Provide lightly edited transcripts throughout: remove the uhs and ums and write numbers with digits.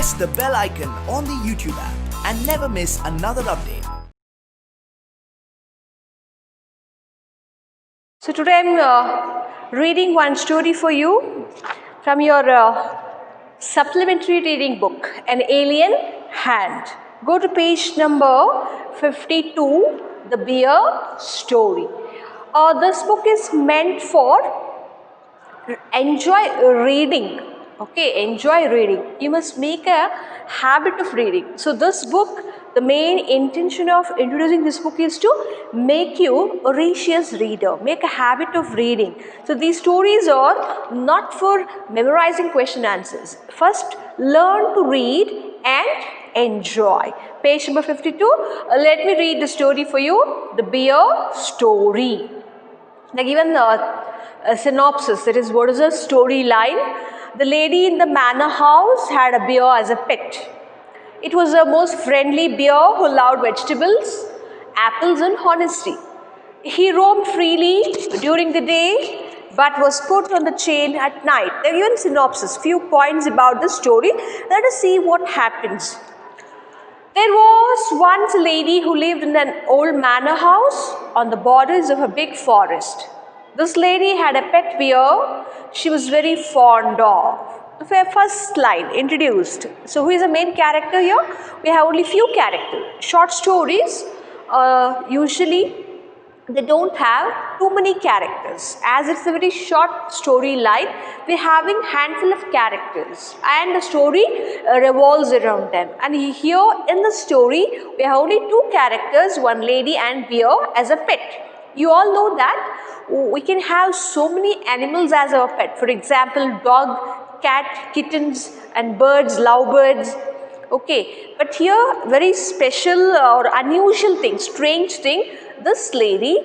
press the bell icon on the YouTube app and never miss another update. So today I'm reading one story for you from your supplementary reading book, An Alien Hand. Go to page number 52, The Bear Story. This book is meant for enjoy reading. Okay, enjoy reading. You must make a habit of reading. So this book, the main intention of introducing this book is to make you a voracious reader, make a habit of reading. So these stories are not for memorizing question answers. First, learn to read and enjoy. Page number 52, let me read the story for you, The Bear Story. They given a synopsis, that is, what is the storyline? The lady in the manor house had a bear as a pet. It was a most friendly bear who loved vegetables, apples and honesty. He roamed freely during the day but was put on the chain at night. They given synopsis, few points about the story. Let us see what happens. There was once a lady who lived in an old manor house on the borders of a big forest. This lady had a pet bear she was very fond of. The first line introduced. So who is the main character here? We have only few characters. Short stories usually they don't have too many characters. As it's a very short storyline, we're having handful of characters and the story revolves around them. And here in the story, we have only two characters, one lady and bear as a pet. You all know that we can have so many animals as our pet. For example, dog, cat, kittens and birds, lovebirds. Okay, but here very special or unusual thing, strange thing. This lady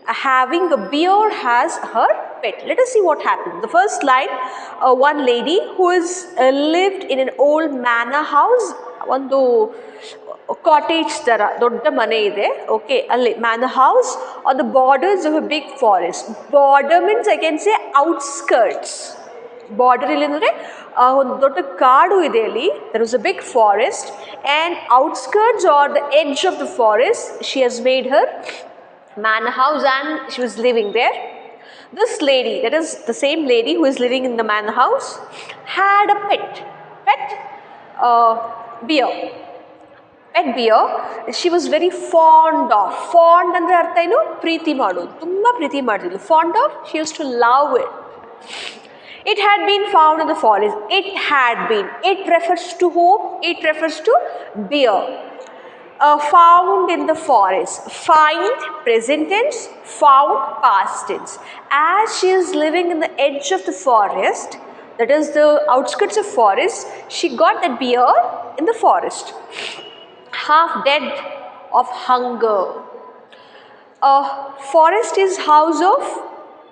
having a bear as her pet. Let us see what happened. The first line, one lady who is lived in an old manor house, ಒಂದು cottage ಥರ ದೊಡ್ಡ ಮನೆ ಇದೆ. Okay, ಅಲ್ಲಿ manor house on the borders of a big forest. Border means I can say outskirts. Border ಇಲ್ಲಿ ಅಂದರೆ ಒಂದು ದೊಡ್ಡ ಕಾಡು ಇದೆ ಅಲ್ಲಿ. There was a big forest and outskirts are the edge of the forest she has made her manor house and she was living there. This lady, that is the same lady who is living in the manor house, had a pet bear. Pet bear she was very fond of. Fond ಅಂದರೆ ಅರ್ಥ ಏನು? ಪ್ರೀತಿ ಮಾಡೋದು, ತುಂಬ ಪ್ರೀತಿ ಮಾಡ್ತಿದ್ಲು. Fond of, she used to love it. It had been found in the forest. It had been. It refers to whom? It refers to bear. Found in the forest. Find, present tense. Found, past tense. As she is living in the edge of the forest, that is the outskirts of forest, she got that bear in the forest. Half dead of hunger. Forest is house of,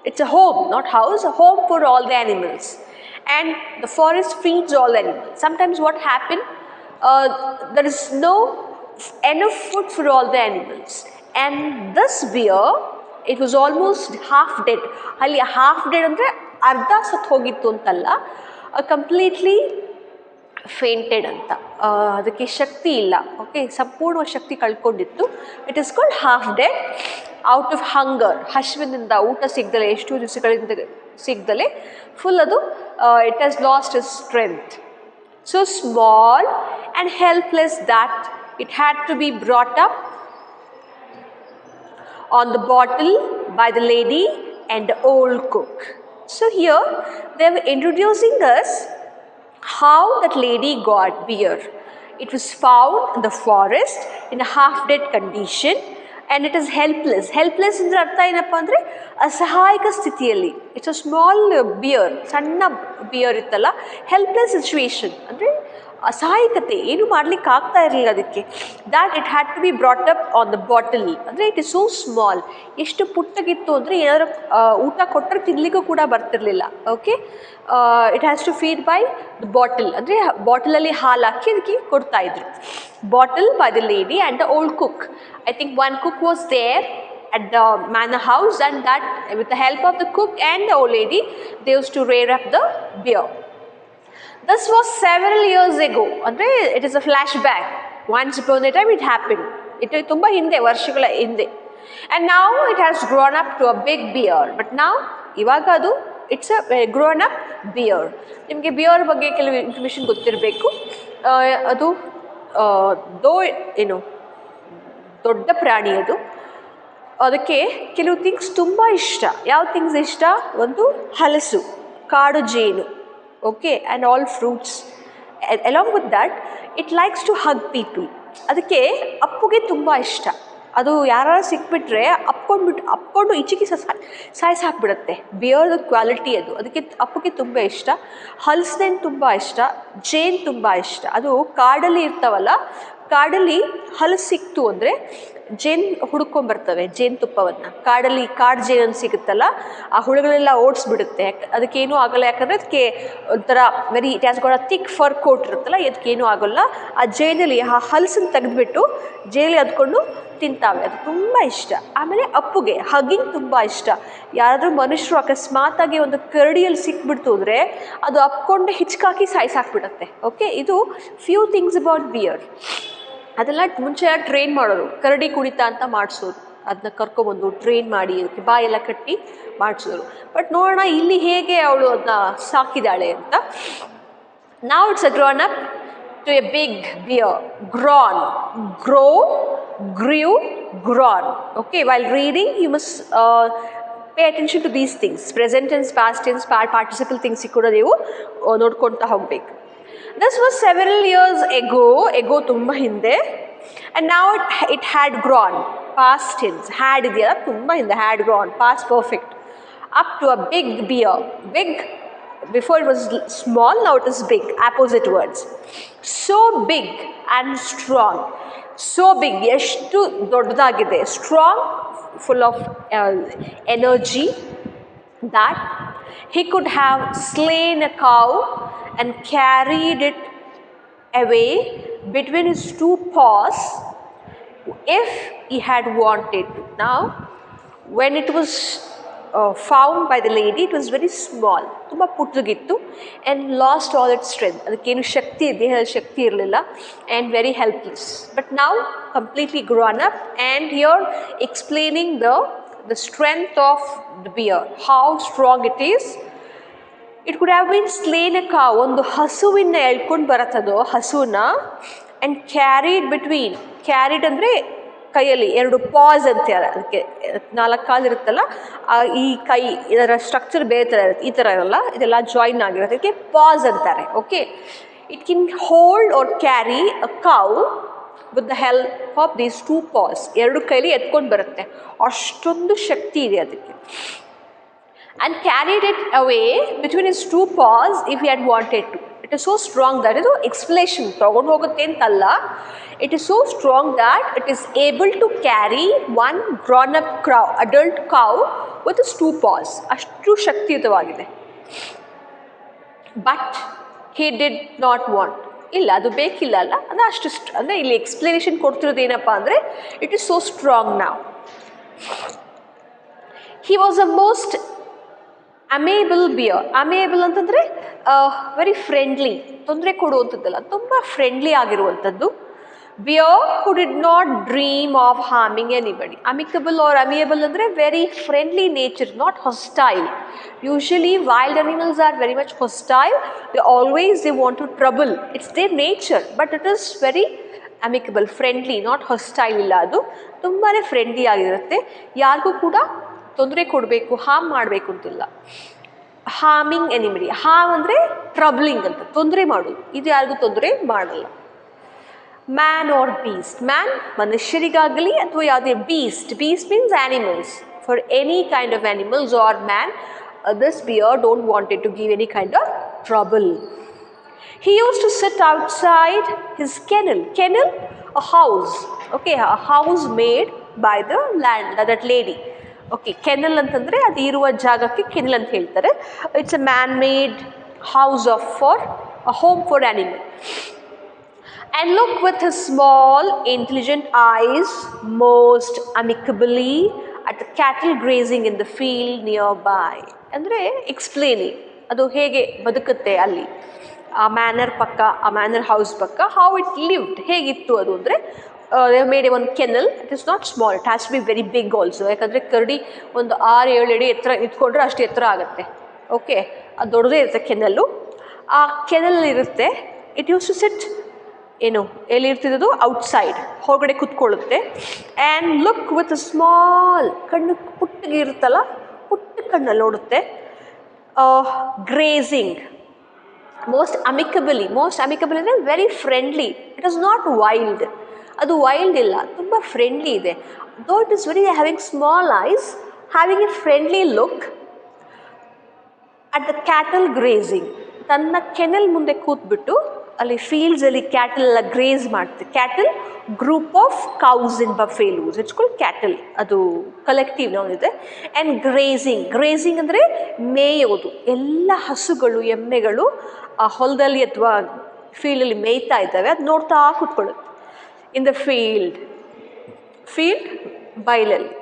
it's a home, not house, a home for all the animals. And the forest feeds all the animals. Sometimes what happens, there is no enough food for all the animals. And this bear, it was almost half dead. Ali half dead andre ಅರ್ಧ ಸತ್ತು ಹೋಗಿತ್ತು ಅಂತಲ್ಲ, completely ಫೇಂಟೆಡ್ ಅಂತ, ಅದಕ್ಕೆ ಶಕ್ತಿ ಇಲ್ಲ. Okay, ಸಂಪೂರ್ಣ ಶಕ್ತಿ ಕಳ್ಕೊಂಡಿತ್ತು. It is called half dead out of hunger. ಹಶ್ವಿನಿಂದ ಊಟ ಸಿಗ್ದಲೆ, ಎಷ್ಟು ದಿವಸಗಳಿಂದ ಸಿಗ್ದಲೆ ಫುಲ್ ಅದು it has lost its strength. So small and helpless that it had to be brought up on the bottle by the lady and the old cook. So here they were introducing us how that lady got bear. It was found in the forest in a half dead condition and it is helpless. Helpless ಅಂದರೆ ಅರ್ಥ ಏನಪ್ಪ ಅಂದರೆ ಅಸಹಾಯಕ ಸ್ಥಿತಿಯಲ್ಲಿ. It's a small bear, ಸಣ್ಣ bear ಇತ್ತಲ್ಲ, helpless situation ಅಂದರೆ ಅಸಹಾಯಕತೆ, ಏನು ಮಾಡ್ಲಿಕ್ಕೆ ಆಗ್ತಾ ಇರಲಿಲ್ಲ ಅದಕ್ಕೆ. That it had to be brought up on the bottle. ಅಂದರೆ ಇಟ್ ಇಸ್ ಸೋ ಸ್ಮಾಲ್, ಎಷ್ಟು ಪುಟ್ಟಗಿತ್ತು ಅಂದರೆ ಏನಾದರೂ ಊಟ ಕೊಟ್ಟರೆ ತಿನ್ನಲಿಕ್ಕೂ ಕೂಡ ಬರ್ತಿರ್ಲಿಲ್ಲ. Okay, it has to feed by the bottle, ಅಂದರೆ ಬಾಟಲಲ್ಲಿ ಹಾಲು ಹಾಕಿ ಅದಕ್ಕೆ ಕೊಡ್ತಾಯಿದ್ರು. Bottle by the lady and the old cook. I think one cook was there at the manor house and that with the help of the cook and the old lady they used to rear up the bear. This was several years ago. ಅಂದರೆ it is a flashback. Once upon a time it happen. ಇದು ತುಂಬ ಹಿಂದೆ, ವರ್ಷಗಳ ಹಿಂದೆ. And ನಾವು it has grown up to a big bear. But ನಾವು ಇವಾಗ ಅದು it's a grown up bear. ನಿಮಗೆ ಬಿಯರ್ ಬಗ್ಗೆ ಕೆಲವು ಇನ್ಫಾರ್ಮೇಷನ್ ಗೊತ್ತಿರಬೇಕು. ಅದು ಏನು ದೊಡ್ಡ ಪ್ರಾಣಿ ಅದು. ಅದಕ್ಕೆ ಕೆಲವು ಥಿಂಗ್ಸ್ ತುಂಬ ಇಷ್ಟ. ಯಾವ ಥಿಂಗ್ಸ್ ಇಷ್ಟ? ಒಂದು ಹಲಸು, ಕಾಡು ಜೇನು, okay, and all fruits. Along with that it likes to hug people. ಅದಕ್ಕೆ ಅಪ್ಪುಗೆ ತುಂಬ ಇಷ್ಟ. ಅದು ಯಾರು ಸಿಕ್ಬಿಟ್ರೆ ಅಪ್ಕೊಂಡು ಈಚೆಗೆ ಸಾಯಿಸಾಕ್ಬಿಡುತ್ತೆ. ಬಿಯರ್ದು ಕ್ವಾಲಿಟಿ ಅದು. ಅದಕ್ಕೆ ಅಪ್ಪುಗೆ ತುಂಬ ಇಷ್ಟ. ಹಲಸಿನ ತುಂಬ ಇಷ್ಟ, ಜೇನು ತುಂಬ ಇಷ್ಟ. ಅದು ಕಾಡಲ್ಲಿ ಇರ್ತಾವಲ್ಲ, ಕಾಡಲ್ಲಿ ಹಲಸು ಸಿಕ್ತು ಅಂದರೆ ಜೇನು ಹುಡ್ಕೊಂಬರ್ತವೆ ಜೇನುತುಪ್ಪವನ್ನು. ಕಾಡು ಜೇನು ಸಿಗುತ್ತಲ್ಲ, ಆ ಹುಳುಗಳೆಲ್ಲ ಓಡಿಸ್ಬಿಡುತ್ತೆ. ಅದಕ್ಕೇನೂ ಆಗೋಲ್ಲ. ಯಾಕಂದರೆ ಅದಕ್ಕೆ ಒಂಥರ it has got a thick fur coat ಇರುತ್ತಲ್ಲ, ಅದಕ್ಕೇನೂ ಆಗೋಲ್ಲ. ಆ ಜೇನಲ್ಲಿ ಆ ಹಲಸನ್ನು ತೆಗೆದುಬಿಟ್ಟು ಜೇಲಿ ಅದ್ಕೊಂಡು ತಿಂತಾವೆ. ಅದು ತುಂಬ ಇಷ್ಟ. ಆಮೇಲೆ ಅಪ್ಪುಗೆ ಹಗ್ಗಿಂಗ್ ತುಂಬ ಇಷ್ಟ. ಯಾರಾದರೂ ಮನುಷ್ಯರು ಅಕಸ್ಮಾತಾಗಿ ಒಂದು ಕರಡಿಯಲ್ಲಿ ಸಿಕ್ಬಿಡ್ತು ಅಂದರೆ ಅದು ಅಪ್ಕೊಂಡು ಹಿಚ್ಕಾಕಿ ಸಾಯಿಸಾಕ್ಬಿಡುತ್ತೆ. ಓಕೆ, ಇದು ಫ್ಯೂ ಥಿಂಗ್ಸ್ ಅಬೌಟ್ ಬಿಯರ್. ಅದೆಲ್ಲ ಮುಂಚೆ ಟ್ರೈನ್ ಮಾಡೋರು, ಕರಡಿ ಕುಣಿತ ಅಂತ ಮಾಡಿಸೋರು. ಅದನ್ನ ಕರ್ಕೊಬಂದು ಟ್ರೈನ್ ಮಾಡಿ ಅದಕ್ಕೆ ಬಾಯೆಲ್ಲ ಕಟ್ಟಿ ಮಾಡಿಸೋರು. ಬಟ್ ನೋಡೋಣ ಇಲ್ಲಿ ಹೇಗೆ ಅವಳು ಅದನ್ನ ಸಾಕಿದಾಳೆ ಅಂತ. ನಾವು it's a grown up to a big bear. Grown, grow, grew, grown. Okay, while reading you must pay attention to these things. Present tense, past tense, participle ಥಿಂಗ್ಸಿಗೆ ಕೂಡ ನೀವು ನೋಡ್ಕೊಳ್ತಾ ಹೋಗಬೇಕು. This was several years ago ತುಂಬ ಹಿಂದೆ. And now it had grown, past tense, had ಇದೆಯಲ್ಲ ತುಂಬ ಹಿಂದೆ, had grown, past perfect, up to a big beer. Big, before it was small, now it is big, opposite words. So big and strong. So big, ಎಷ್ಟು ದೊಡ್ಡದಾಗಿದೆ. Strong, full of energy, that he could have slain a cow and carried it away between his two paws if he had wanted to. Now, when it was found by the lady, it was very small, ತುಂಬ ಪುಟ್ಟಗಿತ್ತು, and lost all its strength. ಅದಕ್ಕೇನು ದೇಹದ ಶಕ್ತಿ ಇರಲಿಲ್ಲ, and very helpless. But now completely grown up, and here explaining the strength of the bear, how strong it is. It could have been slain a cow. ಒಂದು ಹಸುವಿನ ಎಳ್ಕೊಂಡು ಬರುತ್ತದೋ ಹಸುನ, and carried between. Carried ಅಂದರೆ ಕೈಯಲ್ಲಿ ಎರಡು pass ಅಂತಾರೆ. ಅದಕ್ಕೆ 4 ಕಾಲು ಇರುತ್ತಲ್ಲ, ಈ ಕೈ ಇದರ ಸ್ಟ್ರಕ್ಚರ್ ಬೇರೆ ಥರ ಇರುತ್ತೆ, ಈ ಥರ ಇರಲ್ಲ, ಇದೆಲ್ಲ ಜಾಯಿನ್ ಆಗಿರುತ್ತೆ. ಅದಕ್ಕೆ ಪಾಸ್ ಅಂತಾರೆ. Okay, it can hold or carry a cow with the help of these 2 paws. ಎರಡು ಕೈಲಿ ಎತ್ಕೊಂಡು ಬರುತ್ತೆ, ಅಷ್ಟೊಂದು ಶಕ್ತಿ ಇದೆ ಅದಕ್ಕೆ. And carried it away between his 2 paws if he had wanted to. It is so strong that, ಇದು explanation ತಗೊಂಡು ಹೋಗುತ್ತೆ ಅಂತಲ್ಲ, it is so strong that it is able to carry one grown up adult cow with its 2 paws. ಅಷ್ಟು ಶಕ್ತಿಯುತವಾಗಿದೆ. But he did not want. ಇಲ್ಲ, ಅದು ಬೇಕಿಲ್ಲ ಅಲ್ಲ, ಅದು ಅಷ್ಟು ಅಂದರೆ ಇಲ್ಲಿ ಎಕ್ಸ್ಪ್ಲನೇಷನ್ ಕೊಡ್ತಿರೋದು ಏನಪ್ಪ ಅಂದರೆ, ಇಟ್ ಇಸ್ ಸೋ ಸ್ಟ್ರಾಂಗ್ ನಾವು. He was a most amiable bear. Amiable ಅಂತಂದರೆ ವೆರಿ ಫ್ರೆಂಡ್ಲಿ, ತೊಂದರೆ ಕೊಡುವಂಥದ್ದಲ್ಲ, ತುಂಬ ಫ್ರೆಂಡ್ಲಿ ಆಗಿರುವಂಥದ್ದು. Bear who did not dream of harming anybody. Amicable or amiable ಅಂದರೆ very friendly nature, not hostile. Usually wild animals are very much hostile. They want to trouble. It's their nature. But it is very amicable, friendly, not hostile. ಇಲ್ಲ, ಅದು ತುಂಬಾ friendly ಆಗಿರುತ್ತೆ. ಯಾರಿಗೂ ಕೂಡ ತೊಂದರೆ ಕೊಡಬೇಕು, harm ಮಾಡಬೇಕು ಅಂತಿಲ್ಲ. Harming anybody. ಹಾರ್ಮ್ ಅಂದರೆ ಟ್ರಬ್ಲಿಂಗ್ ಅಂತ, ತೊಂದರೆ ಮಾಡೋದು. ಇದು ಯಾರಿಗೂ ತೊಂದರೆ ಮಾಡಲ್ಲ. Man or beast. ಮ್ಯಾನ್ ಮನುಷ್ಯರಿಗಾಗಲಿ ಅಥವಾ ಯಾವುದೇ beast. Beast means animals. For any kind of animals or man, this bear don't wanted to give any kind of trouble. He used to sit outside his kennel. Kennel, a house. Okay, a house made by the land, that lady. Okay, kennel ಅಂತಂದರೆ ಅದು ಇರುವ ಜಾಗಕ್ಕೆ kennel ಅಂತ ಹೇಳ್ತಾರೆ. It's a man made house for a home for animal. And look with his small intelligent eyes most amicably at the cattle grazing in the field near by. ಅಂದರೆ explaining ಅದು ಹೇಗೆ ಬದುಕುತ್ತೆ ಅಲ್ಲಿ. ಆ ಮ್ಯಾನರ್ ಪಕ್ಕ, ಆ ಮ್ಯಾನರ್ ಹೌಸ್ ಪಕ್ಕ how it lived, ಹೇಗಿತ್ತು ಅದು ಅಂದರೆ ಮೇಡ್ ಎ ಒಂದು kennel. It is not small, it has to be very big also. ಯಾಕಂದರೆ ಕರಡಿ ಒಂದು 6-7 ಅಡಿ ಎತ್ತರ ನಿಂತ್ಕೊಂಡ್ರೆ ಅಷ್ಟು ಎತ್ತರ ಆಗುತ್ತೆ. ಓಕೆ, ಅದು ದೊಡ್ಡದೇ ಇರುತ್ತೆ ಕೆನಲ್ಲು. ಆ ಕೆನಲ್ ಇರುತ್ತೆ. ಇಟ್ ಯೂಸ್ ಟು ಸಿಟ್ ಏನು ಎಲ್ಲಿರ್ತಿದ್ದು ಔಟ್ಸೈಡ್, ಹೊರಗಡೆ ಕೂತ್ಕೊಳ್ಳುತ್ತೆ. ಆ್ಯಂಡ್ ಲುಕ್ ವಿತ್ ಸ್ಮಾಲ್, ಕಣ್ಣು ಪುಟ್ಟಿಗೆ ಇರುತ್ತಲ್ಲ, ಪುಟ್ಟ ಕಣ್ಣಲ್ಲಿ ನೋಡುತ್ತೆ. ಗ್ರೇಸಿಂಗ್ ಮೋಸ್ಟ್ ಅಮಿಕಬಲಿ ಅಂದರೆ very friendly. It is not wild, ಅದು ವೈಲ್ಡ್ ಇಲ್ಲ, ತುಂಬ ಫ್ರೆಂಡ್ಲಿ ಇದೆ. Though it is very having small eyes, having a friendly look at the cattle grazing. ತನ್ನ ಕೆನಲ್ ಮುಂದೆ ಕೂತ್ಬಿಟ್ಟು ಅಲ್ಲಿ ಫೀಲ್ಡ್ಸಲ್ಲಿ ಕ್ಯಾಟಲ್ ಎಲ್ಲ ಗ್ರೇಸ್ ಮಾಡ್ತೆ. Cattle group of cows in buffaloes, it's called cattle, ಅದು ಕಲೆಕ್ಟಿವ್ ನೌನ್ ಇದೆ. ಆ್ಯಂಡ್ ಗ್ರೇಸಿಂಗ್ ಅಂದರೆ ಮೇಯೋದು. ಎಲ್ಲ ಹಸುಗಳು, ಎಮ್ಮೆಗಳು ಆ ಹೊಲದಲ್ಲಿ ಅಥವಾ ಫೀಲ್ಡಲ್ಲಿ ಮೇಯ್ತಾ ಇದ್ದಾವೆ, ಅದು ನೋಡ್ತಾ ಕೂತ್ಕೊಳ್ಳುತ್ತೆ. ಇನ್ ದ ಫೀಲ್ಡ್ ಬೈಲಲ್ಲಿ,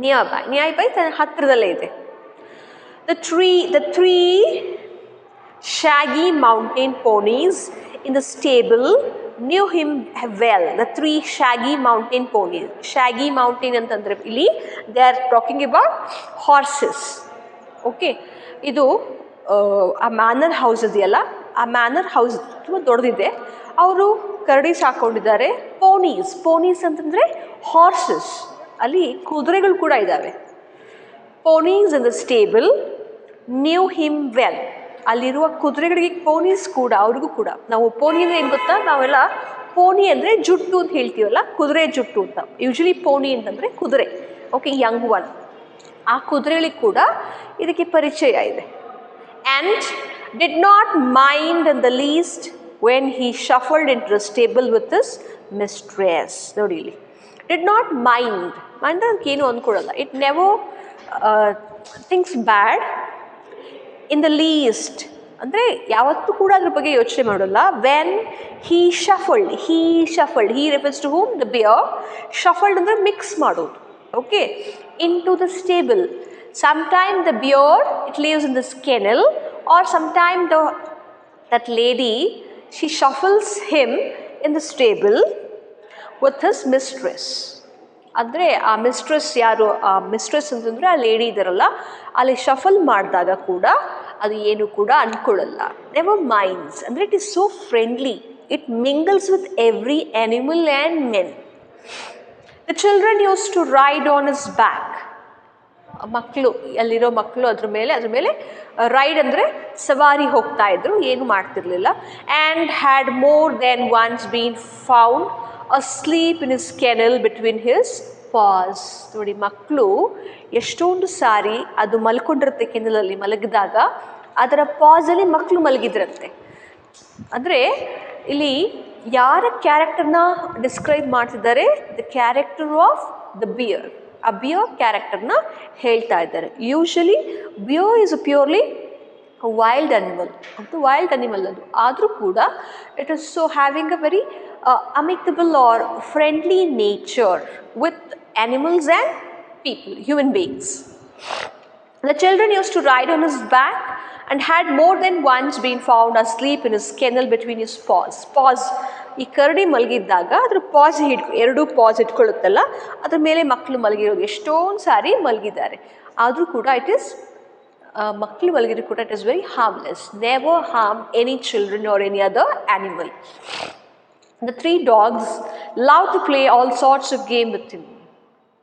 ನಿಯರ್ ಬೈ ತನ್ನ ಹತ್ತಿರದಲ್ಲೇ ಇದೆ. The three shaggy mountain ponies in the stable knew him well. The 3 shaggy mountain ponies. Shaggy mountain ಅಂತಂದರೆ ಇಲ್ಲಿ they are talking about horses. Okay, ಇದು ಆ ಮ್ಯಾನರ್ ಹೌಸ್ ಇದೆಯಲ್ಲ, ಆ ಮ್ಯಾನರ್ ಹೌಸ್ ತುಂಬ ದೊಡ್ಡದಿದೆ. ಅವರು ಕರಡಿ ಸಾಕೊಂಡಿದ್ದಾರೆ. ಪೋನೀಸ್ ಅಂತಂದರೆ ಹಾರ್ಸಸ್, ಅಲ್ಲಿ ಕುದುರೆಗಳು ಕೂಡ ಇದ್ದಾವೆ. Ponies in the stable knew him well. ಅಲ್ಲಿರುವ ಕುದುರೆಗಳಿಗೆ ಪೋನೀಸ್ ಕೂಡ, ಅವ್ರಿಗೂ ಕೂಡ. ನಾವು ಪೋನಿ ಅಂದರೆ ಏನು ಗೊತ್ತಾ, ನಾವೆಲ್ಲ ಪೋನಿ ಅಂದರೆ ಜುಟ್ಟು ಅಂತ ಹೇಳ್ತೀವಲ್ಲ, ಕುದುರೆ ಜುಟ್ಟು ಅಂತ. ಯೂಶ್ವಲಿ ಪೋನಿ ಅಂತಂದರೆ ಕುದುರೆ. Okay, young one. ಆ ಕುದುರೆಗಳಿಗೆ ಕೂಡ ಇದಕ್ಕೆ ಪರಿಚಯ ಇದೆ. And did not mind in the least when he shuffled into the stable with his mistress. ನೋಡಿ ಇಲ್ಲಿ, ಡಿಡ್ ನಾಟ್ ಮೈಂಡ್ ಅದಕ್ಕೆ ಏನು ಅಂದ್ಕೊಳ್ಳಲ್ಲ. It never thinks bad in the least ಅಂದರೆ ಯಾವತ್ತೂ ಕೂಡ ಅದ್ರ ಬಗ್ಗೆ ಯೋಚನೆ ಮಾಡೋಲ್ಲ. When he shuffled, he refers to whom, the bear. Shuffled ಅಂದರೆ ಮಿಕ್ಸ್ ಮಾಡೋದು. Okay, into the stable. Sometime the bear it leaves in this kennel, or sometime that lady she shuffles him in the stable with his mistress. ಅಂದರೆ ಆ mistress ಯಾರು, ಆ mistress ಅಂತಂದರೆ ಆ lady ಇದ್ದಾರಲ್ಲ, ಅಲ್ಲಿ ಶಫಲ್ ಮಾಡಿದಾಗ ಕೂಡ ಅದು ಏನು ಕೂಡ ಅಂದ್ಕೊಳ್ಳಲ್ಲ. ನೆವರ್ ಮೈಂಡ್ಸ್ ಅಂದರೆ it is so friendly. It mingles with every animal and men. The children used to ride on his back. ಮಕ್ಕಳು, ಅಲ್ಲಿರೋ ಮಕ್ಕಳು ಅದ್ರ ಮೇಲೆ ರೈಡ್ ಅಂದರೆ ಸವಾರಿ ಹೋಗ್ತಾ ಇದ್ರು, ಏನು ಮಾಡ್ತಿರ್ಲಿಲ್ಲ. And had more than once been found asleep in his kennel between his paws. ನೋಡಿ, ಮಕ್ಕಳು ಎಷ್ಟೊಂದು ಸಾರಿ ಅದು ಮಲ್ಕೊಂಡಿರುತ್ತೆ, ಕೆನಲಲ್ಲಿ ಮಲಗಿದಾಗ ಅದರ ಪಾಸಲ್ಲಿ ಮಕ್ಕಳು ಮಲಗಿದ್ರಂತೆ. ಅಂದರೆ ಇಲ್ಲಿ ಯಾರ ಕ್ಯಾರೆಕ್ಟರ್ನ ಡಿಸ್ಕ್ರೈಬ್ ಮಾಡ್ತಿದ್ದಾರೆ? The character of the beer. ಆ ಬಿಯರ್ ಕ್ಯಾರೆಕ್ಟರ್ನ ಹೇಳ್ತಾ ಇದ್ದಾರೆ. Usually beer is a purely wild animal, ಅದು ವೈಲ್ಡ್ ಅನಿಮಲ್ ಅದು. ಆದರೂ ಕೂಡ it is so having a very amicable or friendly nature with animals and people, human beings. The children used to ride on his back and had more than once been found asleep in his kennel between his paws. ಈ ಕರಡಿ ಮಲಗಿದ್ದಾಗ ಅದ್ರ ಎರಡು pass ಇಟ್ಕೊಳ್ಳುತ್ತಲ್ಲ, ಅದ್ರ ಮೇಲೆ ಮಕ್ಕಳು ಮಲಗಿರೋದು ಎಷ್ಟೊಂದು ಸಾರಿ ಮಲಗಿದ್ದಾರೆ. ಆದರೂ ಕೂಡ ಇಟ್ ಈಸ್ ಮಕ್ಕಳು ಮಲಗಿದ್ರು ಕೂಡ it is very harmless. Never harm any children are any other animal. The 3 dogs loved to play all sorts of game with him.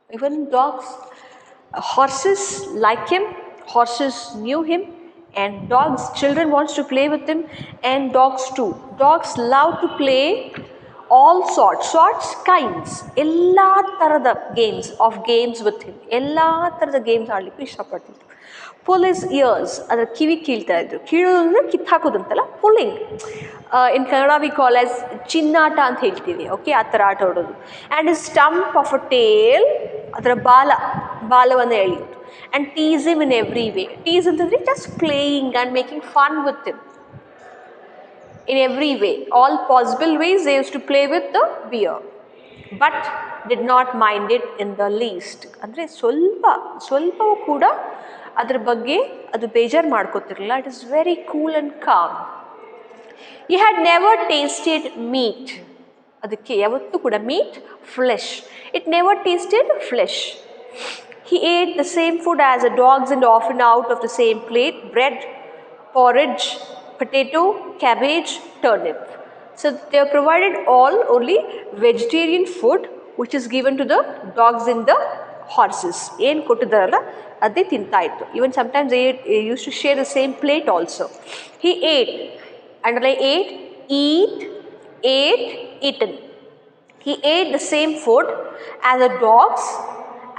Even dogs, horses like him, horses knew him, and children wants to play with him, and dogs too. Dogs love to play all sorts, kinds, ಎಲ್ಲ ಥರದ games with him. ಎಲ್ಲ ಥರದ games ಆಡಲಿಕ್ಕೆ ಇಷ್ಟಪಡ್ತಿದ್ರು. Full his years, ಅದರ ಕಿವಿ ಕೀಳ್ತಾ ಇದ್ರು. ಕೀಳೋದು ಅಂದರೆ ಕಿತ್ತಾಕೋದಂತಲ್ಲ, pulling. In Kannada we call as ಚಿನ್ನಾಟ ಅಂತ ಹೇಳ್ತೀವಿ. ಓಕೆ, ಆ ಥರ ಆಟ ಆಡೋದು. And is stump of a tail, ಅದರ ಬಾಲವನ್ನು ಎಳೆಯೋದು. And tease him in every way. Tease ಅಂತಂದರೆ just playing and making fun with him in every way. All possible ways they used to play with the bear, but did not mind it in the least. ಅಂದರೆ ಸ್ವಲ್ಪವೂ ಕೂಡ ಅದ್ರ ಬಗ್ಗೆ ಅದು ಬೇಜಾರು ಮಾಡ್ಕೋತಿರಲಿಲ್ಲ. It is very cool and calm. He had never tasted meat. ಅದಕ್ಕೆ ಯಾವತ್ತೂ ಕೂಡ meat, flesh. It never tasted flesh. He ate the same food as the dogs and often out of the same plate: bread, porridge, potato, cabbage, turnip. So they are provided all only vegetarian food which is given to the dogs and the horses. ಏನು ಕೊಟ್ಟಿದ್ದಾರಲ್ಲ ಅದೇ ತಿಂತಾ ಇತ್ತು. Even sometimes they used to share the same plate also. He ate, underline ate, eat, ate, eaten. He ate the same food as the dogs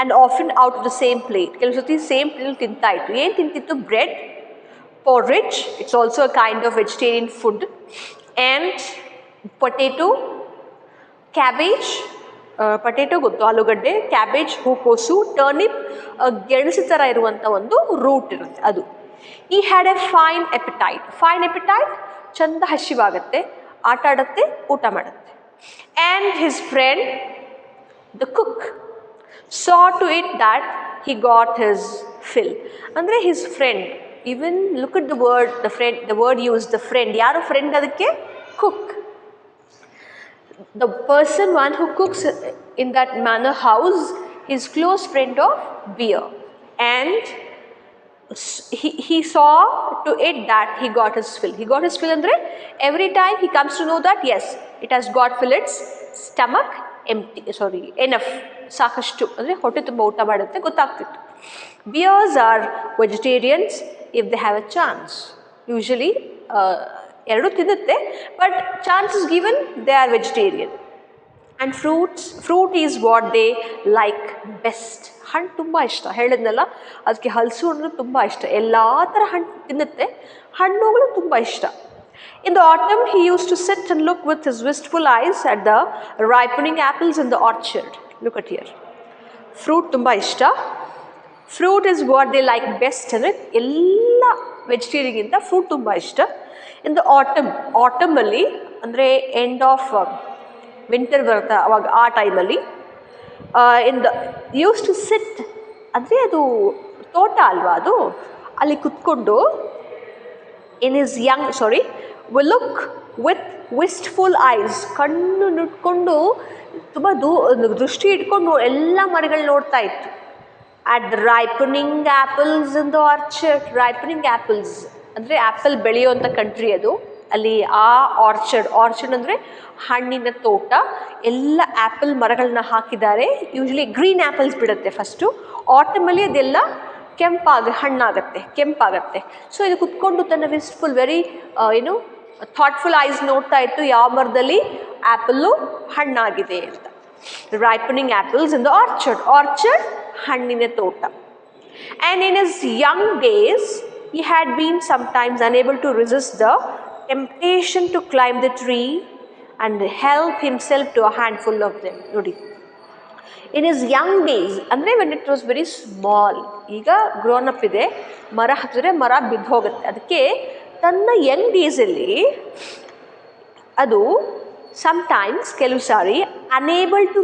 and often out of the same plate. ಕೆಲವು ಸತಿ same plate ತಿಂತಾ ಇತ್ತು. ಏನು ತಿಂತಿತ್ತು? Bread, porridge, it's also a kind of vegetarian food, and potato, cabbage, potato ಗೊತ್ತು ಆಲೂಗಡ್ಡೆ, cabbage ಹೂಕೋಸು, turnip ಗೆಣಸು ಥರ ಇರುವಂಥ ಒಂದು ರೂಟ್ ಇರುತ್ತೆ ಅದು. He had a fine appetite. Fine appetite ಚಂದ ಹಸಿವಾಗತ್ತೆ, ಆಟ ಆಡುತ್ತೆ, ಊಟ ಮಾಡುತ್ತೆ. And his friend the cook saw to it that he got his fill. ಅಂದರೆ his friend, even look at the word, the word used, the friend. ಯಾರು friend ಅದಕ್ಕೆ? cook. The person, one who cooks in that manor house, is close friend of bear, and he saw to it that he got his fill. He got his fill andre every time he comes to know that yes, it has got fill, its stomach empty, enough, ಸಾಕಷ್ಟು ಅಂದರೆ ಹೊಟ್ಟೆ ತುಂಬ ಊಟ ಮಾಡುತ್ತೆ ಗೊತ್ತಾಗ್ತಿತ್ತು. Bears are vegetarians if they have a chance. Usually ಎರಡೂ ತಿನ್ನುತ್ತೆ, but chance is given they are vegetarian. And fruit is what they like best. ಹಣ್ಣು ತುಂಬ ಇಷ್ಟ, ಹೇಳಿದ್ನಲ್ಲ ಅದಕ್ಕೆ ಹಲಸು ಹಣ್ಣು ತುಂಬ ಇಷ್ಟ. ಎಲ್ಲ ಥರ ಹಣ್ಣು ತಿನ್ನುತ್ತೆ, ಹಣ್ಣುಗಳು ತುಂಬ ಇಷ್ಟ. In the autumn, he used to sit and look with his wistful eyes at the ripening apples in the orchard. Look at here. Fruit ತುಂಬ ಇಷ್ಟ. Fruit is what they like best. ಅಂದರೆ ಎಲ್ಲ ವೆಜಿಟೇರಿಯನ್ಗಿಂತ ಫ್ರೂಟ್ ತುಂಬ ಇಷ್ಟ. In the ಆಟಮಲ್ಲಿ ಅಂದರೆ end of winter ಬರುತ್ತೆ ಅವಾಗ, ಆ ಟೈಮಲ್ಲಿ ಯೂಸ್ ಟು ಸಿಟ್, ಅಂದರೆ ಅದು ತೋಟ ಅಲ್ವಾ ಅದು, ಅಲ್ಲಿ ಕುತ್ಕೊಂಡು will look with wistful eyes, ಕಣ್ಣು ನಿಟ್ಕೊಂಡು ತುಂಬ ದೃಷ್ಟಿ ಇಟ್ಕೊಂಡು ಎಲ್ಲ ಮರಗಳು ನೋಡ್ತಾ ಇತ್ತು. at the ripening apples in the orchard. ripening apples ಅಂದರೆ ಆ್ಯಪಲ್ ಬೆಳೆಯುವಂಥ ಕಂಟ್ರಿ ಅದು, ಅಲ್ಲಿ ಆ ಆರ್ಚರ್ಡ್ ಅಂದರೆ ಹಣ್ಣಿನ ತೋಟ, ಎಲ್ಲ ಆ್ಯಪಲ್ ಮರಗಳನ್ನ ಹಾಕಿದ್ದಾರೆ. ಯೂಶ್ವಲಿ ಗ್ರೀನ್ ಆ್ಯಪಲ್ಸ್ ಬಿಡುತ್ತೆ ಫಸ್ಟು, ಆಟಮಲ್ಲಿ ಅದೆಲ್ಲ ಕೆಂಪಾಗತ್ತೆ. ಸೊ ಇದು ಕುತ್ಕೊಂಡು ತನ್ನ ವಿಸ್ಟ್ಫುಲ್ ವೆರಿ ಥಾಟ್ಫುಲ್ ಐಸ್ ನೋಡ್ತಾ ಇತ್ತು ಯಾವ ಮರದಲ್ಲಿ ಆ್ಯಪಲ್ಲು ಹಣ್ಣಾಗಿದೆ ಅಂತ. Ripening apples in the orchard ಹಣ್ಣಿನ ತೋಟ. And in his Young days he had been sometimes unable to resist the temptation to climb the tree and help himself to a handful of them. ನೋಡಿ, in his young days ಅಂದರೆ when it was very small, ಈಗ grown up ಇದೆ, ಮರ ಹತ್ತಿದ್ರೆ ಮರ ಬಿದ್ದು ಹೋಗುತ್ತೆ, ಅದಕ್ಕೆ ತನ್ನ ಯಂಗ್ ಡೇಸಲ್ಲಿ ಅದು ಸಮ್ಟೈಮ್ಸ್ ಕೆಲವು ಸಾರಿ ಅನೇಬಲ್ ಟು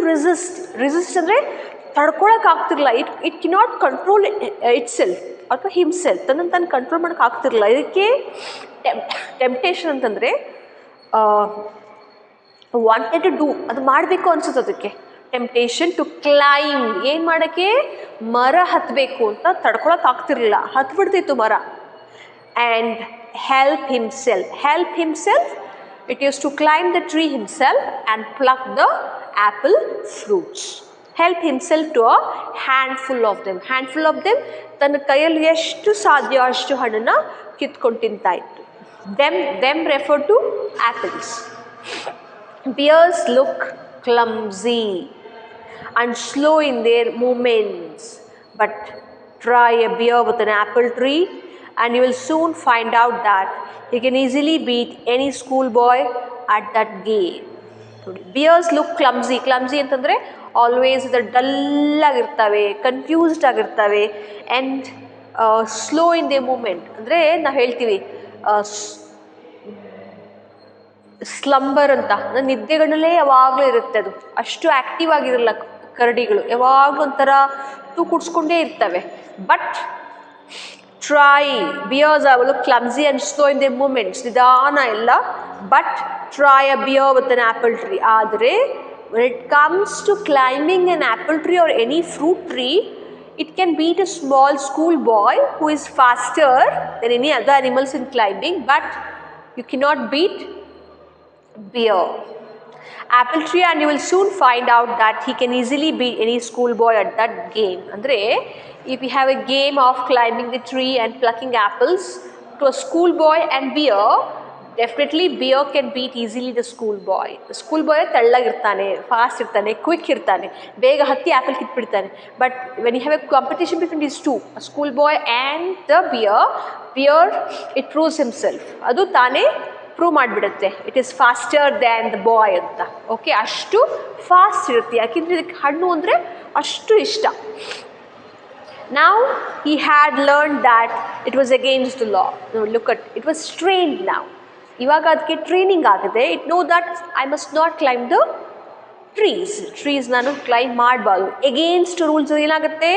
ರೆಸಿಸ್ಟ್ ಅಂದರೆ ತಡ್ಕೊಳಕ್ಕಾಗ್ತಿರಲಿಲ್ಲ. It cannot control itself ಅಥವಾ ಹಿಮ್ಸೆಲ್ಫ್, ತನ್ನನ್ನು ತಾನು ಕಂಟ್ರೋಲ್ ಮಾಡೋಕ್ಕೆ ಆಗ್ತಿರಲಿಲ್ಲ. ಇದಕ್ಕೆ ಟೆಂಪ್ಟೇಷನ್ ಅಂತಂದರೆ ವಾಂಟೆಡ್ ಟು ಡೂ, ಅದು ಮಾಡಬೇಕು ಅನ್ಸುತ್ತೆ ಅದಕ್ಕೆ. ಟೆಂಪ್ಟೇಷನ್ ಟು ಕ್ಲೈಮ್, ಏನು ಮಾಡೋಕ್ಕೆ, ಮರ ಹತ್ತಬೇಕು ಅಂತ ತಡ್ಕೊಳಕ್ಕಾಗ್ತಿರಲಿಲ್ಲ, ಹತ್ಬಿಡ್ತಿತ್ತು ಮರ. And help himself, it use to climb the tree himself and pluck the apple fruits. Help himself to a handful of them, ತನ್ನ ಕೈಯಲ್ಲಿ ಎಷ್ಟು ಸಾಧ್ಯ ಅಷ್ಟು ಹಣ್ಣನ್ನು ಕಿತ್ಕೊಂಡು ತಿಂತಾ ಇತ್ತು. Them refer to apples. Bears look clumsy and slow in their movements, but try a bear with an apple tree and you will soon find out that he can easily beat any schoolboy at that game. Bears look clumsy ಅಂತಂದರೆ always ಇದು dull ಆಗಿರ್ತವೆ, confused ಆಗಿರ್ತವೆ. And slow in their movement ಅಂದರೆ ನಾವು ಹೇಳ್ತೀವಿ slumber ಅಂತ, ನಿದ್ದೆಗಳಲ್ಲೇ ಯಾವಾಗಲೂ ಇರುತ್ತೆ, ಅದು ಅಷ್ಟು ಆ್ಯಕ್ಟಿವ್ ಆಗಿರಲ್ಲ. ಕರಡಿಗಳು ಯಾವಾಗಲೂ ಒಂಥರ ತೂಕುಡ್ಸ್ಕೊಂಡೇ ಇರ್ತವೆ. But Try. Bears are clumsy and slow in their movements. Nidana illa. But try a bear with an apple tree. Adre, when it comes to climbing an apple tree or any fruit tree, it can beat a small school boy who is faster than any other animals in climbing. But you cannot beat bear. Apple tree, and you will soon find out that he can easily beat any schoolboy at that game. Andre, if you have a game of climbing the tree and plucking apples to a schoolboy and bear, definitely bear can beat easily the schoolboy. The schoolboy ತಳ್ಳಗಿರ್ತಾನೆ, fast ಇರ್ತಾನೆ, quick ಇರ್ತಾನೆ, ಬೇಗ ಹತ್ತಿ apple ಕಿತ್ಬಿಡ್ತಾನೆ. But when you have a competition between these two, a schoolboy and the bear, it proves himself. ಅದು ತಾನೇ prove ಮಾಡಿಬಿಡುತ್ತೆ, it is faster than the boy ಅಂತ. Okay, ಅಷ್ಟು fast ಇರುತ್ತೆ, ಯಾಕೆಂದರೆ ಇದಕ್ಕೆ ಹಣ್ಣು ಅಂದರೆ ಅಷ್ಟು ಇಷ್ಟ. ನಾವು he had learn that it was against the law. Look at it was trained ನಾವು. ಇವಾಗ ಅದಕ್ಕೆ ಟ್ರೈನಿಂಗ್ ಆಗಿದೆ. It no that I must not climb the trees ನಾನು ಕ್ಲೈಂಬ್ ಮಾಡಬಾರ್ದು. ಎಗೇನ್ಸ್ಟ್ ರೂಲ್ಸ್ ಏನಾಗುತ್ತೆ,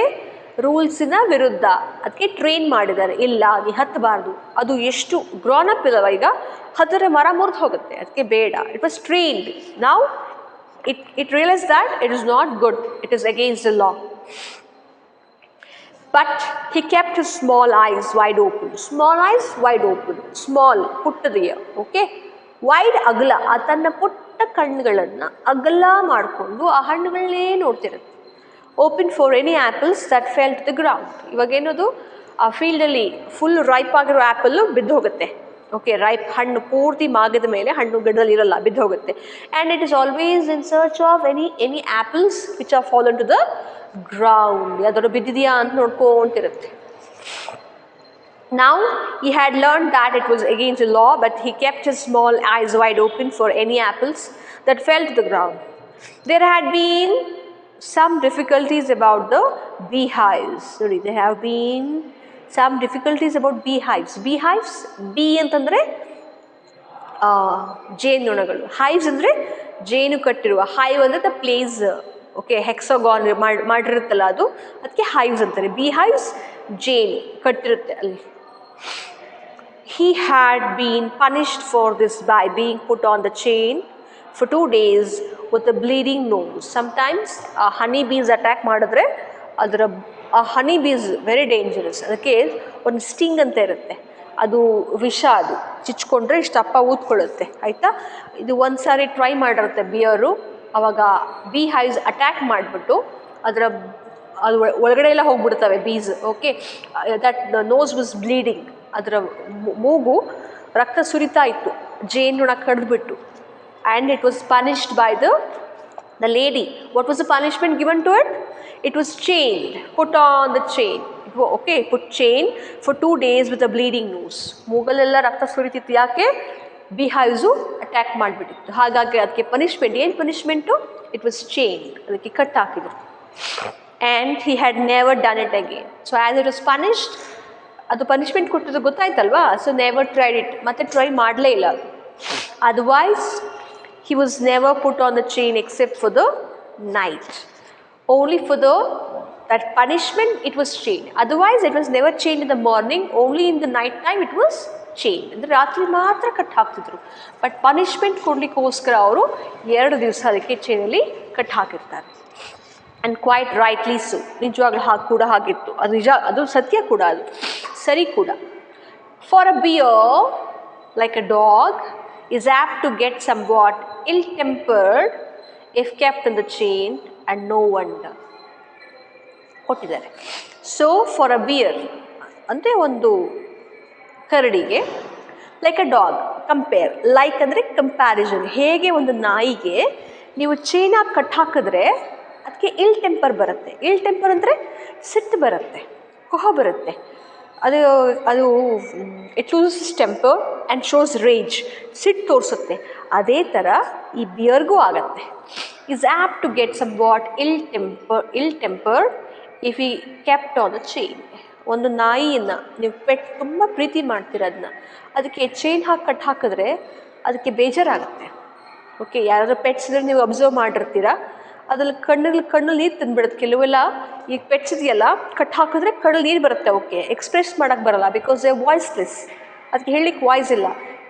ರೂಲ್ಸಿನ ವಿರುದ್ಧ. ಅದಕ್ಕೆ ಟ್ರೈನ್ ಮಾಡಿದ್ದಾರೆ, ಇಲ್ಲ ನೀ ಹತ್ತಬಾರ್ದು, ಅದು ಎಷ್ಟು ಗ್ರಾನ್ ಅಪ್ ಇದಾವ, ಈಗ ಹತ್ತಿರ ಮರ ಮುರಿದು ಹೋಗುತ್ತೆ, ಅದಕ್ಕೆ ಬೇಡ. It was trained. ನಾವು it realise that it is not good, it is against the law. But he kept his small eyes wide open. Small eyes wide open, small ಪುಟ್ಟದೆಯ, ಓಕೆ, ವೈಡ್ ಅಗಲ. ಆ ತನ್ನ ಪುಟ್ಟ ಕಣ್ಣುಗಳನ್ನು ಅಗಲ ಮಾಡಿಕೊಂಡು ಆ ಹಣ್ಣುಗಳನ್ನೇ ನೋಡ್ತಿರುತ್ತೆ. Open for any apples that fell to the ground. ಇವಾಗೇನದು, ಆ ಫೀಲ್ಡಲ್ಲಿ ಫುಲ್ ರೈಪ್ ಆಗಿರೋ ಆ್ಯಪಲ್ಲು ಬಿದ್ದು ಹೋಗುತ್ತೆ. ಓಕೆ, ರೈಪ್ ಹಣ್ಣು ಪೂರ್ತಿ ಮಾಗಿದ ಮೇಲೆ ಹಣ್ಣು ಗಿಡದಲ್ಲಿ ಇರಲ್ಲ, ಬಿದ್ದು ಹೋಗುತ್ತೆ. And it is always in search of any apples which are fallen to the ground. ಯಾವ್ದಾದ್ರು ಬಿದ್ದಿದೆಯಾ ಅಂತ ನೋಡ್ಕೊಂತಿರುತ್ತೆ. Now he had learned that it was against the law, but he kept his small eyes wide open for any apples that fell to the ground. There had been some difficulties about the beehives. Sorry, there have been some difficulties about beehives. Beehives, bee ಅಂತಂದರೆ ಜೇನುನೊಣಗಳು, hives ಅಂದರೆ ಜೇನು ಕಟ್ಟಿರುವ. hive ಅಂದರೆ the place, okay, hexagon ಮಾಡಿರುತ್ತಲ್ಲ ಅದು, ಅದಕ್ಕೆ hives ಅಂತಾರೆ. beehives ಜೇನು ಕಟ್ಟಿರುತ್ತೆ ಅಲ್ಲಿ. He had been punished for this by being put on the chain for 2 days with a bleeding nose. Sometimes honey bees attack ಮಾಡಿದ್ರೆ ಅದರ ಹನಿ ಬೀಸ್ ವೆರಿ ಡೇಂಜರಸ್. ಅದಕ್ಕೆ ಒಂದು ಸ್ಟಿಂಗ್ ಅಂತ ಇರುತ್ತೆ, ಅದು ವಿಷ, ಅದು ಚಿಚ್ಕೊಂಡ್ರೆ ಇಷ್ಟಪ್ಪ ಊದ್ಕೊಳ್ಳುತ್ತೆ, ಆಯಿತಾ. ಇದು ಒಂದು ಸಾರಿ ಟ್ರೈ ಮಾಡಿರುತ್ತೆ ಬಿಯರು. ಆವಾಗ ಬೀ ಹೈವ್ಸ್ ಅಟ್ಯಾಕ್ ಮಾಡಿಬಿಟ್ಟು ಅದು ಒಳಗಡೆ ಎಲ್ಲ ಹೋಗ್ಬಿಡ್ತವೆ bees. Okay, that the nose was bleeding. ಅದರ ಮೂಗು ರಕ್ತ ಸುರಿತಾ ಇತ್ತು, ಜೇನುನೊಣ ಕಡಿದ್ಬಿಟ್ಟು. And it was punished by the lady. What was the punishment given to it? It was chained, put on the chain. Okay, put chain for 2 days with a bleeding nose. ಮೂಗಲೆಲ್ಲ ರಕ್ತ ಸುರಿತಿತ್ತು, ಯಾಕೆ, ಬಿಹೈವ್ಸು attack ಮಾಡಿಬಿಟ್ಟಿತ್ತು. ಹಾಗಾಗಿ ಅದಕ್ಕೆ punishment, ಏನು punishment, it was chain, ಅದಕ್ಕೆ cut ಹಾಕಿದ್ರು. And he had never done it again. So as it was punished, ಅದು punishment ಕೊಟ್ಟಿದ್ದು ಗೊತ್ತಾಯ್ತಲ್ವಾ, so never tried it, ಮತ್ತೆ ಟ್ರೈ ಮಾಡಲೇ ಇಲ್ಲ. Otherwise he was never put on the chain except for the night. Only for that punishment it was chained. Otherwise it was never chained in the morning, only in the night time it was chained. ಅಂದರೆ ರಾತ್ರಿ ಮಾತ್ರ cut ಹಾಕ್ತಿದ್ರು. But punishment ಕೊಡಲಿಕ್ಕೋಸ್ಕರ ಅವರು 2 ದಿವಸ ಅದಕ್ಕೆ ಚೈನಲ್ಲಿ cut ಹಾಕಿರ್ತಾರೆ. And quite rightly so, ನಿಜವಾಗ್ಲೂ ಕೂಡ ಹಾಗಿತ್ತು, ಅದು ನಿಜ, ಅದು ಸತ್ಯ ಕೂಡ, ಅದು ಸರಿ ಕೂಡ. For a beer like a dog is apt to get somewhat ill-tempered if kept in the chain, and no wonder. ಕೊಟ್ಟಿದ್ದಾರೆ. ಸೊ ಫಾರ್ ಅ ಬಿಯರ್ ಅಂದರೆ ಒಂದು ಕರಡಿಗೆ, like a dog, compare, like ಅಂದರೆ ಕಂಪ್ಯಾರಿಸನ್. ಹೇಗೆ ಒಂದು ನಾಯಿಗೆ ನೀವು ಚೈನಾಗಿ ಕಟ್ ಹಾಕಿದ್ರೆ ಅದಕ್ಕೆ ಇಲ್ ಟೆಂಪರ್ ಬರುತ್ತೆ. ಇಲ್ ಟೆಂಪರ್ ಅಂದರೆ ಸಿಟ್ಟು ಬರುತ್ತೆ, ಕೋಹ ಬರುತ್ತೆ, ಅದು it loses temper and shows rage, ಸಿಟ್ಟು ತೋರಿಸುತ್ತೆ. ಅದೇ ಥರ ಈ ಬಿಯರ್ಗೂ ಆಗತ್ತೆ. He's apt to get somewhat ill tempered if he kept on the chain. ಒಂದು ನಾಯಿಯನ್ನು ನೀವು ತುಂಬ ಪ್ರೀತಿ ಮಾಡ್ತೀರ, ಅದಕ್ಕೆ ಚೈನ್ ಹಾಕಿ ಕಟ್ ಹಾಕಿದ್ರೆ ಅದಕ್ಕೆ ಬೇಜಾರಾಗುತ್ತೆ. ಓಕೆ, ಯಾರಾದರೂ ಪೆಟ್ಸ್ ಇದ್ರೆ ನೀವು ಅಬ್ಸರ್ವ್ ಮಾಡಿರ್ತೀರ, ಅದ್ರಲ್ಲಿ ಕಣ್ಣಲ್ಲಿ ನೀರು ತಂದುಬಿಡುತ್ತೆ. ಕೆಲವೆಲ್ಲ ಈಗ ಪೆಟ್ಸ್ ಇದೆಯಲ್ಲ ಕಟ್ ಹಾಕಿದ್ರೆ ಕಣ್ಣಲ್ಲಿ ನೀರು ಬರುತ್ತೆ, ಓಕೆ, ಎಕ್ಸ್ಪ್ರೆಸ್ ಮಾಡೋಕ್ಕೆ ಬರಲ್ಲ, ಬಿಕಾಸ್ ದೇ ವಾಯ್ಸ್ಲೆಸ್, ಅದಕ್ಕೆ ಹೇಳಲಿಕ್ಕೆ ವಾಯ್ಸ್ ಇಲ್ಲ,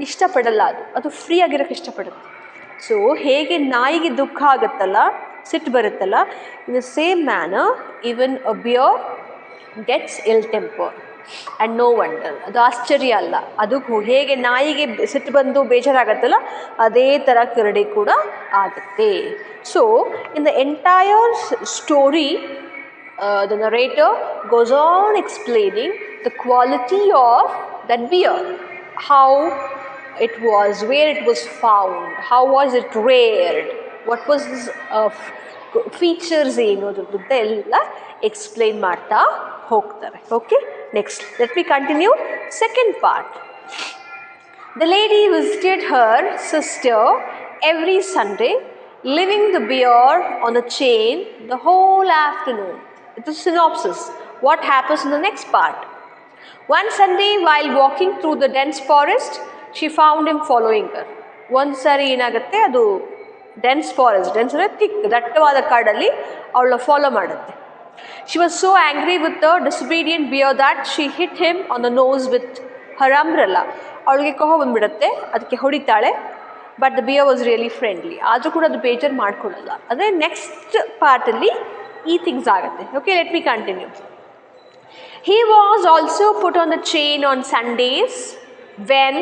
ಇಷ್ಟಪಡಲ್ಲ, ಅದು ಫ್ರೀ ಆಗಿರೋಕ್ಕೆ ಇಷ್ಟಪಡುತ್ತೆ. ಸೊ ಹೇಗೆ ನಾಯಿಗೆ ದುಃಖ ಆಗುತ್ತಲ್ಲ, ಸಿಟ್ಟು ಬರುತ್ತಲ್ಲ, in the same manner even a beer gets ಇಲ್ ಟೆಂಪರ್ ಆ್ಯಂಡ್ ನೋ ವಂಡರ್. ಅದು ಆಶ್ಚರ್ಯ ಅಲ್ಲ, ಅದು ಹೇಗೆ ನಾಯಿಗೆ ಸಿಟ್ಟು ಬಂದು ಬೇಜಾರಾಗತ್ತಲ್ಲ ಅದೇ ಥರ ಕರಡಿ ಕೂಡ ಆಗುತ್ತೆ. So in the entire story the narrator goes on explaining the quality of that beer, how it was, where it was found, how was it reared, what was its features ಏನು ಅದರದ್ದೆಲ್ಲ ಎಕ್ಸ್ಪ್ಲೈನ್ ಮಾಡ್ತಾ ಹೋಗ್ತಾರೆ. Okay, next let me continue second part. The lady visited her sister every Sunday, leaving the beer on a chain the whole afternoon. It's a synopsis. What happens in the next part? One Sunday, while walking through the dense forest, she found him following her. ಒಂದು ಸಾರಿ ಏನಾಗುತ್ತೆ, ಅದು dense forest, dense ಅಂದರೆ thick ದಟ್ಟವಾದ ಕಾಡಲ್ಲಿ ಅವಳ follow ಮಾಡುತ್ತೆ. She was so angry with the disobedient bear that she hit him on the nose with her umbrella. ಅವಳಿಗೆ ಕೋಪ ಬಂದುಬಿಡುತ್ತೆ, ಅದಕ್ಕೆ ಹೊಡಿತಾಳೆ. But the bear was really friendly. ಆದರೂ ಕೂಡ ಅದು ಬೇಜಾರು ಮಾಡ್ಕೊಳ್ಳಲ್ಲ. ಅಂದರೆ ನೆಕ್ಸ್ಟ್ ಪಾರ್ಟಲ್ಲಿ ಈ ಥಿಂಗ್ಸ್ ಆಗುತ್ತೆ. Okay, let me continue. He was also put on the chain on Sundays when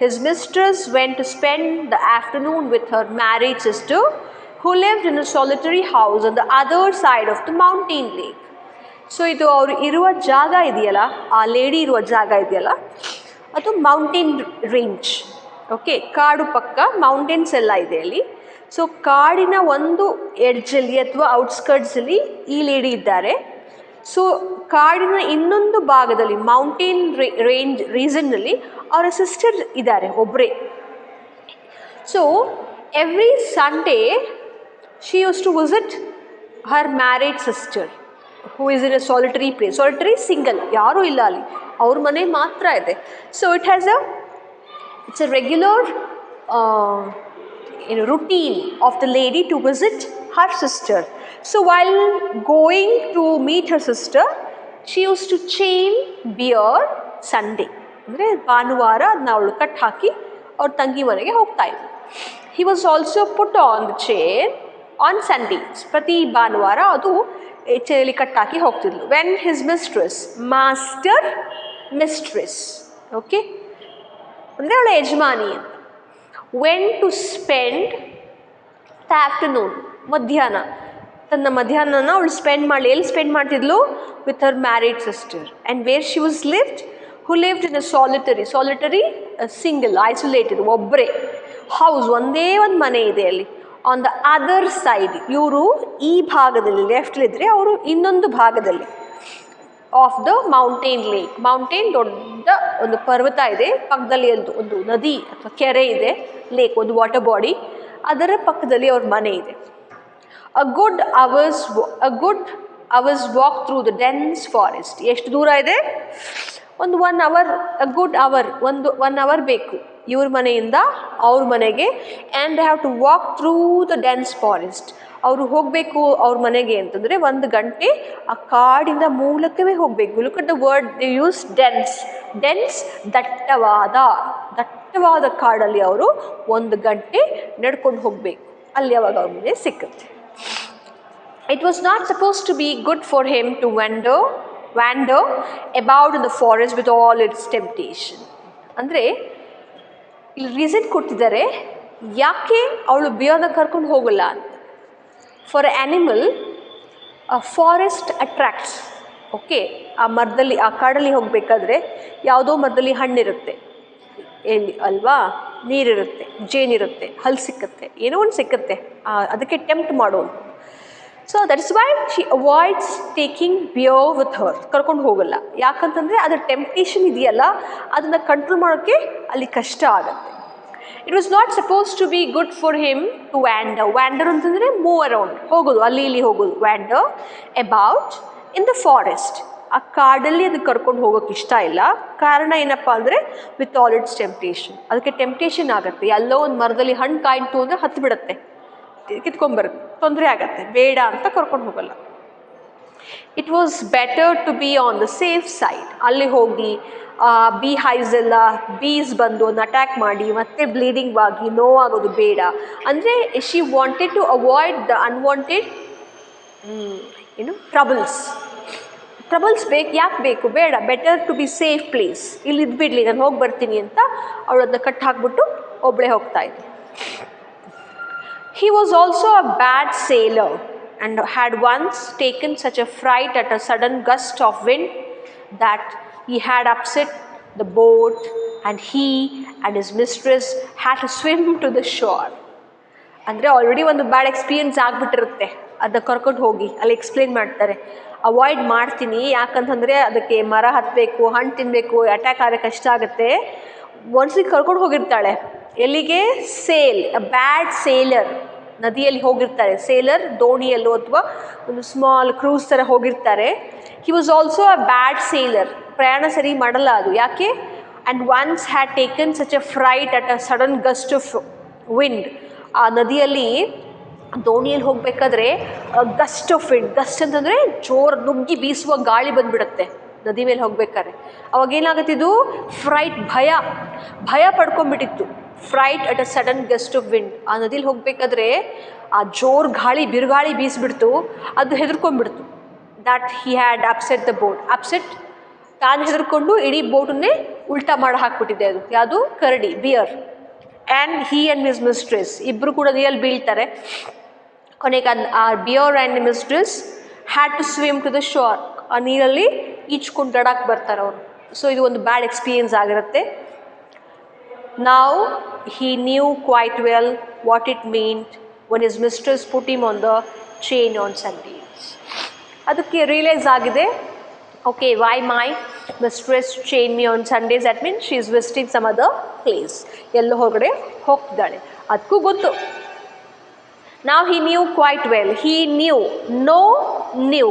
his mistress went to spend the afternoon with her married sister, who lived in a solitary house on the other side of the mountain lake. So ಇದು ಅವರು ಇರುವ ಜಾಗ ಇದೆಯಲ್ಲ, ಆ lady ಇರುವ ಜಾಗ ಇದೆಯಲ್ಲ, ಅದು ಮೌಂಟೇನ್ ರೇಂಜ್. ಓಕೆ, ಕಾಡು ಪಕ್ಕ ಮೌಂಟೇನ್ಸ್ ಎಲ್ಲ ಇದೆ ಅಲ್ಲಿ. ಸೊ ಕಾಡಿನ ಒಂದು ಎಡ್ಜಲ್ಲಿ ಅಥವಾ ಔಟ್ಸ್ಕರ್ಟ್ಸಲ್ಲಿ ಈ ಲೇಡಿ ಇದ್ದಾರೆ. ಸೊ ಕಾಡಿನ ಇನ್ನೊಂದು ಭಾಗದಲ್ಲಿ ಮೌಂಟೇನ್ ರೀಸನ್ನಲ್ಲಿ ಅವರ ಸಿಸ್ಟರ್ ಇದ್ದಾರೆ, ಒಬ್ಬರೇ. So every Sunday she use to visit her married sister who is in a solitary place. Solitary single, ಯಾರೂ ಇಲ್ಲ ಅಲ್ಲಿ, ಅವ್ರ ಮನೆ ಮಾತ್ರ ಇದೆ. So it's a regular routine of the lady to visit her sister. So while going to meet her sister, she used to chain beer Sunday. ಅಂದರೆ ಭಾನುವಾರ ಅದನ್ನ ಅವಳು ಕಟ್ ಹಾಕಿ ಅವ್ರ ತಂಗಿ ಮನೆಗೆ ಹೋಗ್ತಾ ಇದ್ಲು. He was also put on the chain on Sundays. ಪ್ರತಿ ಭಾನುವಾರ ಅದು ಚೇಲಿ ಕಟ್ ಹಾಕಿ ಹೋಗ್ತಿದ್ಲು. When his mistress, master mistress, okay, ಅಂದರೆ ಅವಳ ಯಜಮಾನಿ ಅಂತ, went to spend the afternoon, ಮಧ್ಯಾಹ್ನ, ತನ್ನ ಮಧ್ಯಾಹ್ನನ ಅವಳು ಎಲ್ಲಿ ಸ್ಪೆಂಡ್ ಮಾಡ್ತಿದ್ಲು? With her married sister. And where she was who lived in a solitary, single, isolated, ಒಬ್ಬರೇ ಹೌಸ್, ಒಂದೇ ಒಂದು ಮನೆ ಇದೆ ಅಲ್ಲಿ. ಆನ್ ದ ಅದರ್ ಸೈಡ್, ಇವರು ಈ ಭಾಗದಲ್ಲಿ ಲೆಫ್ಟ್ಲಿದ್ರೆ ಅವರು ಇನ್ನೊಂದು ಭಾಗದಲ್ಲಿ of the mountain lake. Mountain ದೊಡ್ಡ ಒಂದು ಪರ್ವತ ಇದೆ, ಪಕ್ಕದಲ್ಲಿ ಒಂದು ನದಿ ಅಥವಾ ಕೆರೆ ಇದೆ, ಲೇಕ್ ಒಂದು ವಾಟರ್ ಬಾಡಿ, ಅದರ ಪಕ್ಕದಲ್ಲಿ ಅವ್ರ ಮನೆ ಇದೆ. A good hours walk through the dense forest. ಎಷ್ಟು ದೂರ ಇದೆ? ಒಂದು 1 hour, a good hour, one hour ಬೇಕು ಇವ್ರ ಮನೆಯಿಂದ ಅವ್ರ ಮನೆಗೆ. And they have to walk through the dense forest. ಅವರು ಹೋಗಬೇಕು ಅವ್ರ ಮನೆಗೆ ಅಂತಂದರೆ 1 ಗಂಟೆ ಆ ಕಾಡಿನ ಮೂಲಕವೇ ಹೋಗಬೇಕು. Look at the word they use, dense. ದಟ್ಟವಾದ ಕಾಡಲ್ಲಿ ಅವರು 1 ಗಂಟೆ ನಡ್ಕೊಂಡು ಹೋಗಬೇಕು, ಅಲ್ಲಿ ಅವಾಗ ಅವ್ರ ಮನೆ ಸಿಕ್ಕುತ್ತೆ. It was not suppose to be good for him to wander about in the forest with all its temptation. ಅಂದರೆ ಇಲ್ಲಿ ರೀಸನ್ ಕೊಟ್ಟಿದ್ದಾರೆ ಯಾಕೆ ಅವಳು ಬಿಯರ್ನ ಕರ್ಕೊಂಡು ಹೋಗಲ್ಲ ಅಂತ. For animal forest attracts. Okay, ಆ ಮರದಲ್ಲಿ, ಆ ಕಾಡಲ್ಲಿ ಹೋಗಬೇಕಾದ್ರೆ ಯಾವುದೋ ಮರದಲ್ಲಿ ಹಣ್ಣಿರುತ್ತೆ, ಎಲ್ಲಿ ಅಲ್ವಾ, ನೀರಿರುತ್ತೆ, ಜೇನಿರುತ್ತೆ, ಹಲ್ಲು ಸಿಕ್ಕತ್ತೆ, ಏನೋ ಒಂದು ಸಿಕ್ಕತ್ತೆ, ಅದಕ್ಕೆ ಟೆಂಪ್ಟ್ ಮಾಡೋದು. So that is why she avoids taking beer with her. ಕರ್ಕೊಂಡು ಹೋಗಲ್ಲ, ಯಾಕಂತಂದರೆ ಅದರ ಟೆಂಪ್ಟೇಷನ್ ಇದೆಯಲ್ಲ, ಅದನ್ನು ಕಂಟ್ರೋಲ್ ಮಾಡೋಕ್ಕೆ ಅಲ್ಲಿ ಕಷ್ಟ ಆಗುತ್ತೆ. It was not suppose to be good for him to wander ಅಂತಂದರೆ ಮೂವ್ ಅರೌಂಡ್, ಹೋಗೋದು, ಅಲ್ಲಿ ಇಲ್ಲಿ ಹೋಗೋದು, wander about in the forest. ಆ ಕಾಡಲ್ಲಿ ಅದಕ್ಕೆ ಕರ್ಕೊಂಡು ಹೋಗೋಕ್ಕೆ ಇಷ್ಟ ಇಲ್ಲ. ಕಾರಣ ಏನಪ್ಪ ಅಂದರೆ ವಿತ್ ಆಲ್ ಇಟ್ಸ್ ಟೆಂಪ್ಟೇಷನ್. ಅದಕ್ಕೆ ಟೆಂಪ್ಟೇಷನ್ ಆಗುತ್ತೆ. ಎಲ್ಲೋ ಒಂದು ಮರದಲ್ಲಿ ಹಣ್ಣು ಕಾಯ್ತು ಅಂದರೆ ಹತ್ತು ಬಿಡುತ್ತೆ, ಕಿತ್ಕೊಂಡ್ಬರುತ್ತೆ, ತೊಂದರೆ ಆಗತ್ತೆ, ಬೇಡ ಅಂತ ಕರ್ಕೊಂಡು ಹೋಗಲ್ಲ. It was better to be on the safe side. ಅಲ್ಲಿ ಹೋಗಿ ಬಿ ಹೈಸ್ ಎಲ್ಲ ಬೀಸ್ ಬಂದು ಒಂದು ಅಟ್ಯಾಕ್ ಮಾಡಿ ಮತ್ತೆ ಬ್ಲೀಡಿಂಗ್ ಆಗಿ ನೋವಾಗೋದು ಬೇಡ. ಅಂದರೆ she wanted to avoid the unwanted troubles ಯಾಕೆ ಬೇಕು, ಬೇಡ, better to be safe place, ಇಲ್ಲಿ ಇದ್ಬಿಡ್ಲಿ, ನಾನು ಹೋಗಿ ಬರ್ತೀನಿ ಅಂತ ಅವಳು ಅದನ್ನ ಕಟ್ ಹಾಕ್ಬಿಟ್ಟು ಒಬ್ಬಳೇ ಹೋಗ್ತಾ ಇದ್ದೆ. He was also a bad sailor and had once taken such a fright at a sudden gust of wind that he had upset the boat and he and his mistress had to swim to the shore. ಅಂದರೆ already ಒಂದು bad experience ಆಗಿಬಿಟ್ಟಿರುತ್ತೆ, ಅದನ್ನ ಕರ್ಕೊಂಡು ಹೋಗಿ ಅಲ್ಲಿ explain ಮಾಡ್ತಾರೆ. Avoid ಮಾಡ್ತೀನಿ, ಯಾಕಂತಂದರೆ ಅದಕ್ಕೆ ಮರ ಹತ್ತಬೇಕು, ಹಣ್ಣು ತಿನ್ನಬೇಕು, ಅಟ್ಯಾಕ್ ಆದರೆ ಕಷ್ಟ ಆಗುತ್ತೆ. ಒಂದ್ಸಲಿ ಕರ್ಕೊಂಡು ಹೋಗಿರ್ತಾಳೆ ಎಲ್ಲಿಗೆ, ಸೇಲ್, ಅ ಬ್ಯಾಡ್ ಸೇಲರ್, ನದಿಯಲ್ಲಿ ಹೋಗಿರ್ತಾರೆ. ಸೇಲರ್ ದೋಣಿಯಲ್ಲೋ ಅಥವಾ ಒಂದು ಸ್ಮಾಲ್ ಕ್ರೂಸ್ ಥರ ಹೋಗಿರ್ತಾರೆ. He was also a bad seller, ಪ್ರಯಾಣ ಸರಿ ಮಾಡಲ್ಲ ಅದು. ಯಾಕೆ? And once had taken such a freight at a sudden gust of wind. ಆ ನದಿಯಲ್ಲಿ ದೋಣಿಯಲ್ಲಿ ಹೋಗಬೇಕಾದ್ರೆ ಗಸ್ಟ್ ಆಫ್ ವಿಂಡ್, ಗಸ್ಟ್ ಅಂತಂದರೆ ಜೋರು ನುಗ್ಗಿ ಬೀಸುವ ಗಾಳಿ ಬಂದುಬಿಡುತ್ತೆ ನದಿ ಮೇಲೆ ಹೋಗ್ಬೇಕಾದ್ರೆ. ಅವಾಗೇನಾಗುತ್ತಿದ್ದು, ಫ್ರೈಟ್, ಭಯ ಪಡ್ಕೊಂಡ್ಬಿಟ್ಟಿತ್ತು. Fright at a sudden gust of wind, ಆ ನದಿಲಿ ಹೋಗಬೇಕಾದ್ರೆ ಆ ಜೋರು ಗಾಳಿ, ಬಿರುಗಾಳಿ ಬೀಸಿಬಿಡ್ತು, ಅದು ಹೆದರ್ಕೊಂಡ್ಬಿಡ್ತು. That he had upset the boat. Upset, ತಾನು ಹೆದರ್ಕೊಂಡು ಇಡೀ ಬೋಟನ್ನೇ ಉಲ್ಟಾ ಮಾಡಿ ಹಾಕ್ಬಿಟ್ಟಿದೆ. ಅದು ಯಾವುದು, ಕರಡಿ, bear. And he and his mistress ಇಬ್ಬರು ಕೂಡ ನೀರಲ್ಲಿ ಬೀಳ್ತಾರೆ. ಕೊನೆಗೆ ಆ bear and mistress had to swim to the shore, ಆ ನೀರಲ್ಲಿ ಈಚ್ಕೊಂಡು ದಡಕ್ಕೆ ಬರ್ತಾರೆ ಅವರು. ಸೊ ಇದು ಒಂದು ಬ್ಯಾಡ್ ಎಕ್ಸ್ಪೀರಿಯನ್ಸ್ ಆಗಿರುತ್ತೆ. Now he knew quite well what it meant when his mistress put him on the chain on Sundays. ಅದಕ್ಕೆ ರಿಯಲೈಸ್ ಆಗಿದೆ, okay, why my mistress chain me on Sundays, that means she is visiting some other place, ಎಲ್ಲೋ ಹೊರಗಡೆ ಹೋಗ್ತಿದ್ದಾಳೆ, ಅದಕ್ಕೂ ಗೊತ್ತು. Now he knew quite well, he knew, knew,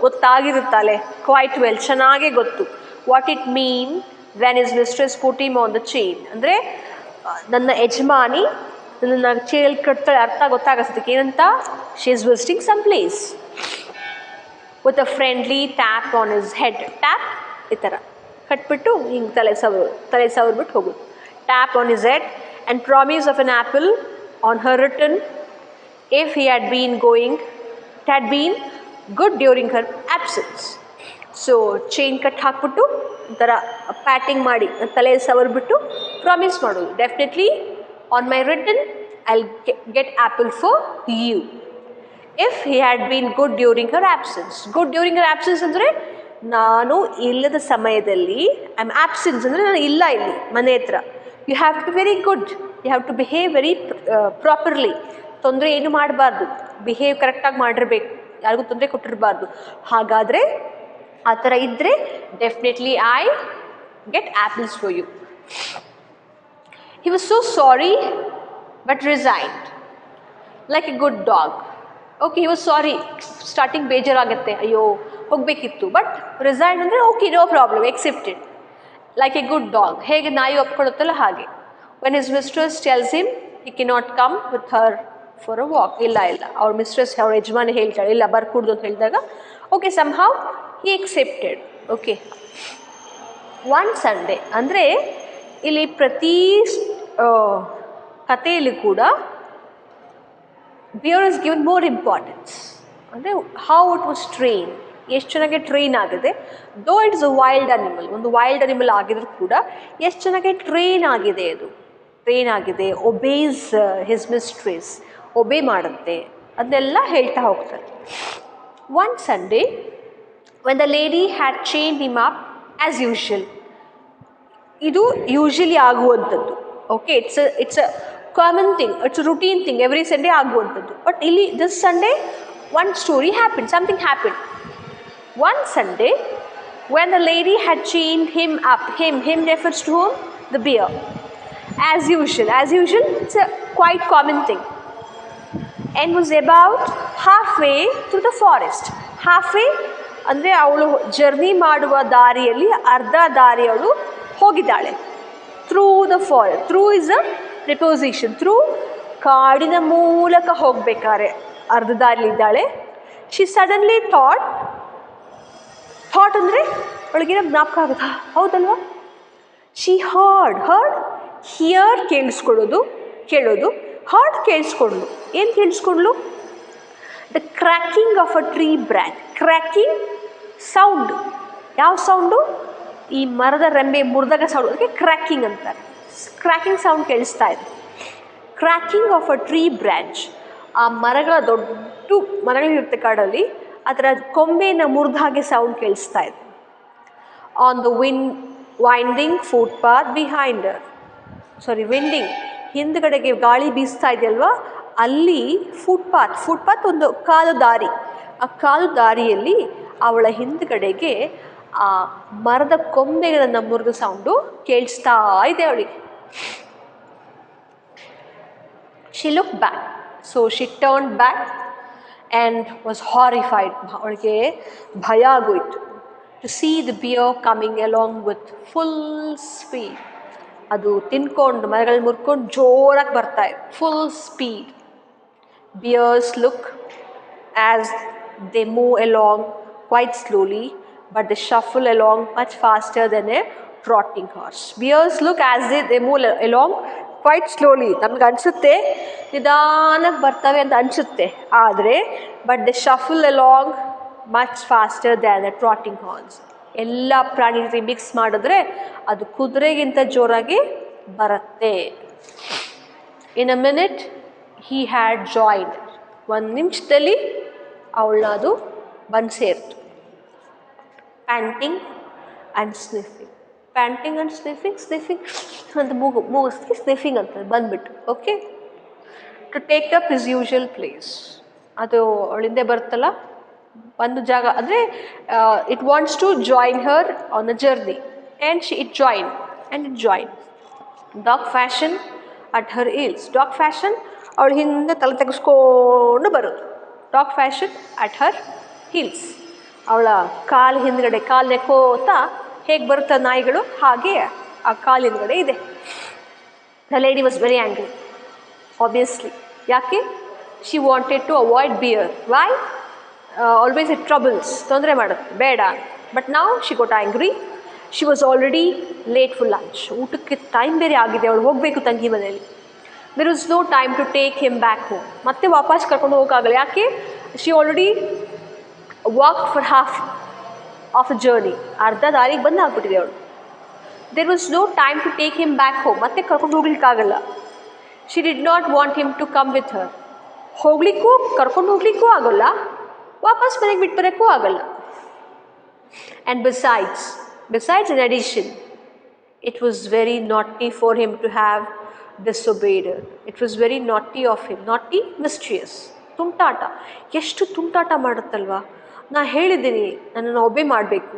ಗೊತ್ತಾಗಿರುತ್ತಲೆ, quite well, ಚೆನ್ನಾಗೇ ಗೊತ್ತು, what it mean when his mistress put him on the chain. ಅಂದರೆ ನನ್ನ ಯಜಮಾನಿ ನನ್ನ ಚೇಲ್ ಕಟ್ತಾಳೆ, ಅರ್ಥ ಗೊತ್ತಾಗತ್ತಕ್ಕೆ ಏನಂತ, she is visiting some place. With a friendly tap on his head. Tap ಈ ಥರ ಕಟ್ಬಿಟ್ಟು ಹಿಂಗೆ ತಲೆ ಸವರ್ಬಿಟ್ಟು ಹೋಗೋದು. Tap on his head and promise of an apple on her return if he had been going, it had been good during her absence. So chain ಕಟ್ ಹಾಕ್ಬಿಟ್ಟು ಒಂಥರ ಪ್ಯಾಟಿಂಗ್ ಮಾಡಿ ತಲೆ ಸವರ್ಬಿಟ್ಟು ಪ್ರಾಮಿಸ್ ಮಾಡೋದು, definitely on my return I get apple for you if he had been good during her absence. Good during her absence ಅಂದರೆ ನಾನು ಇಲ್ಲದ ಸಮಯದಲ್ಲಿ, ಐ ಆಮ್ ಆ್ಯಬ್ಸೆನ್ಸ್ ಅಂದರೆ ನಾನು ಇಲ್ಲ ಇಲ್ಲಿ ಮನೆ ಹತ್ರ. You have to be very good, you have to behave very properly. ತೊಂದರೆ ಏನು ಮಾಡಬಾರ್ದು, ಬಿಹೇವ್ ಕರೆಕ್ಟಾಗಿ ಮಾಡಿರ್ಬೇಕು, ಯಾರಿಗೂ ತೊಂದರೆ ಕೊಟ್ಟಿರಬಾರ್ದು. ಹಾಗಾದರೆ ಆ ಥರ ಇದ್ದರೆ definitely I get apples for you. He was so sorry but resigned like a good dog. Okay, he was sorry, starting ಬೇಜಾರಾಗುತ್ತೆ, ಅಯ್ಯೋ ಹೋಗಬೇಕಿತ್ತು, ಬಟ್ ರಿಸೈನ್ಡ್ ಅಂದರೆ okay, no problem, accepted like a good dog. ಹೇಗೆ ನಾಯಿ ಒಪ್ಕೊಳ್ಳುತ್ತಲ್ಲ ಹಾಗೆ. When his mistress tells him he cannot come with her for a walk, ಇಲ್ಲ ಅವ್ರ ಮಿಸ್ಟ್ರೆಸ್, ಅವ್ರ ಯಜಮಾನಿ ಹೇಳ್ತಾಳೆ ಇಲ್ಲ ಬರ್ಕೂಡ್ದು ಅಂತ ಹೇಳಿದಾಗ okay, somehow he accepted. Okay, one Sunday ಅಂದರೆ ಇಲ್ಲಿ ಪ್ರತಿ ಕಥೆಯಲ್ಲಿ ಕೂಡ bear is given more importance. ಅಂದರೆ ಹೌ ಇಟ್ ವಾಸ್ ಟ್ರೈನ್, ಎಷ್ಟು ಚೆನ್ನಾಗಿ ಟ್ರೈನ್ ಆಗಿದೆ. Though it's a wild animal, ಒಂದು ವೈಲ್ಡ್ ಅನಿಮಲ್ ಆಗಿದ್ರು ಕೂಡ ಎಷ್ಟು ಚೆನ್ನಾಗಿ ಟ್ರೈನ್ ಆಗಿದೆ, ಒಬೇಸ್ ಹಿಸ್ ಮಿಸ್ಟ್ರೆಸ್, ಒಬೇ ಮಾಡುತ್ತೆ, ಅದನ್ನೆಲ್ಲ ಹೇಳ್ತಾ ಹೋಗ್ತಾರೆ. One Sunday when the lady had chained him up as usual. ಇದು ಯೂಶಲಿ ಆಗುವಂಥದ್ದು. Okay, it's a common thing, it's a routine thing, every Sunday ಆಗುವಂಥದ್ದು. ಬಟ್ ಇಲ್ಲಿ this Sunday one story happen, something happen. One Sunday when the lady had chained him up, him refers to whom? The bear. As usual, it's a quite common thing, and was about halfway through the forest. Halfway ಅಂದರೆ ಅವಳು journey ಮಾಡುವ ದಾರಿಯಲ್ಲಿ ಅರ್ಧ ದಾರಿ ಅವಳು ಹೋಗಿದ್ದಾಳೆ. Through the forest, through is a preposition, through ಕಾಡಿನ ಮೂಲಕ ಹೋಗ್ಬೇಕಾರೆ ಅರ್ಧ ದಾರಿಲಿದ್ದಾಳೆ. ಶಿ ಸಡನ್ಲಿ ಥಾಟ್ ಅಂದರೆ ಅವಳಿಗೇನೋ ಜ್ಞಾಪಕ ಆಗುತ್ತಾ, ಹೌದಲ್ವಾ? ಶಿ ಹರ್ಡ್ ಹಿಯರ್ ಕೇಳೋದು ಹರ್ಡ್ ಕೇಳಿಸ್ಕೊಂಡ್ಲು. ಏನು ಕೇಳಿಸ್ಕೊಂಡ್ಲು? The cracking of a tree branch. Cracking sound. ಯಾವ ಸೌಂಡು? ಈ ಮರದ ರೆಂಬೆ ಮುರಿದಾಗ ಸೌಂಡ್, ಅದಕ್ಕೆ ಕ್ರ್ಯಾಕಿಂಗ್ ಅಂತಾರೆ. ಕ್ರ್ಯಾಕಿಂಗ್ ಸೌಂಡ್ ಕೇಳಿಸ್ತಾ ಇದೆ. Cracking of a tree branch. ಆ ಮರಗಳ ದೊಡ್ಡ ಮರಗಳಿರುತ್ತೆ ಕಾಡಲ್ಲಿ, ಅದರ ಕೊಂಬೆನ ಮುರಿದ ಹಾಗೆ ಸೌಂಡ್ ಕೇಳಿಸ್ತಾ ಇದೆ. On the winding footpath behind winding, ಹಿಂದ್ಗಡೆಗೆ ಗಾಳಿ ಬೀಸ್ತಾ ಇದೆಯಲ್ವಾ, ಅಲ್ಲಿ ಫುಟ್ಪಾತ್ ಒಂದು ಕಾಲು ದಾರಿ. ಆ ಕಾಲು ದಾರಿಯಲ್ಲಿ ಅವಳ ಹಿಂದ್ಗಡೆಗೆ ಆ ಮರದ ಕೊಂಬೆಗಳನ್ನು ಮುರಿದ ಸೌಂಡು ಕೇಳಿಸ್ತಾ ಇದೆ ಅವಳಿಗೆ. She look back, so she turn back and was horrified. ಅವಳಿಗೆ ಭಯ ಆಗೋಯ್ತು. To see the bear coming along with full speed. ಅದು ತಿನ್ಕೊಂಡು ಮರಗಳು ಮುರ್ಕೊಂಡು ಜೋರಾಗಿ ಬರ್ತಾ ಇದೆ, full speed. Bears look as they move along quite slowly, but they shuffle along much faster than a trotting horse. Bears look as they move along quite slowly. ನಮ್ಗೆ ಅನಿಸುತ್ತೆ ನಿಧಾನಕ್ಕೆ ಬರ್ತವೆ ಅಂತ ಅನಿಸುತ್ತೆ, ಆದರೆ but they shuffle along much faster than a trotting horse. ಎಲ್ಲ ಪ್ರಾಣಿ mix ಮಾಡಿದ್ರೆ ಅದು ಕುದುರೆಗಿಂತ ಜೋರಾಗಿ ಬರುತ್ತೆ. In a minute he had joined. ಒಂದು ನಿಮಿಷದಲ್ಲಿ ಅವಳನ್ನ ಅದು ಬಂದು ಸೇರ್ತು. ಪ್ಯಾಂಟಿಂಗ್ ಆ್ಯಂಡ್ ಸ್ನಿಫಿಂಗ್ ಅಂತ ಮೂಗಿಸ್ತಿ ಸ್ನಿಫಿಂಗ್ ಅಂತ ಬಂದ್ಬಿಟ್ಟು. Okay, to take up his usual place. ಅದು ಅವಳಿಂದೆ ಬರುತ್ತಲ್ಲ ಒಂದು ಜಾಗ, ಅಂದರೆ it wants to join her on a journey and it join. Dog fashion at her heels. Dog fashion ಅವಳು ಹಿಂದೆ ತಲೆ ತೆಗೆಸ್ಕೊಂಡು ಬರೋದು. Dog fashion at her heels. ಅವಳ ಕಾಲು ಹಿಂದ್ಗಡೆ ಕಾಲು ನೆಕ್ಕೋತಾ ಹೇಗೆ ಬರುತ್ತೆ ನಾಯಿಗಳು, ಹಾಗೆ ಆ ಕಾಲು ಹಿಂದ್ಗಡೆ ಇದೆ. The lady was very angry, obviously. ಯಾಕೆ? She wanted to avoid bear. Why? Always it troubles, ತೊಂದರೆ ಮಾಡುತ್ತೆ, ಬೇಡ. ಬಟ್ ನಾವು she got angry. She was already late for lunch. ಊಟಕ್ಕೆ ಟೈಮ್ ಬೇರೆ ಆಗಿದೆ, ಅವಳು ಹೋಗಬೇಕು ತಂಗಿ ಮನೆಯಲ್ಲಿ. There is no time to take him back home. ಮತ್ತೆ ವಾಪಸ್ ಕರ್ಕೊಂಡು ಹೋಗೋಕ್ಕಾಗಲ್ಲ. ಯಾಕೆ? She already walk for half of a journey. ಅರ್ಧ ದಾರಿಗೆ ಬಂದು ಆಗ್ಬಿಟ್ಟಿದೆ ಅವಳು. There was no time to take him back home. ಮತ್ತೆ ಕರ್ಕೊಂಡು ಹೋಗ್ಲಿಕ್ಕಾಗಲ್ಲ. She did not want him to come with her. ಕರ್ಕೊಂಡು ಹೋಗ್ಲಿಕ್ಕೂ ಆಗೋಲ್ಲ, ವಾಪಸ್ ಮನೆಗೆ ಬಿಟ್ಟು ಬರೋಕ್ಕೂ ಆಗಲ್ಲ. And besides in addition, it was very naughty for him to have disobeyed her. It was very naughty of him. Naughty, mischievous. ತುಂಟಾಟ. ಎಷ್ಟು ತುಂಟಾಟ ಮಾಡುತ್ತಲ್ವಾ. ನಾ ಹೇಳಿದ್ದೀನಿ ನನ್ನನ್ನು ಒಬೆ ಮಾಡಬೇಕು.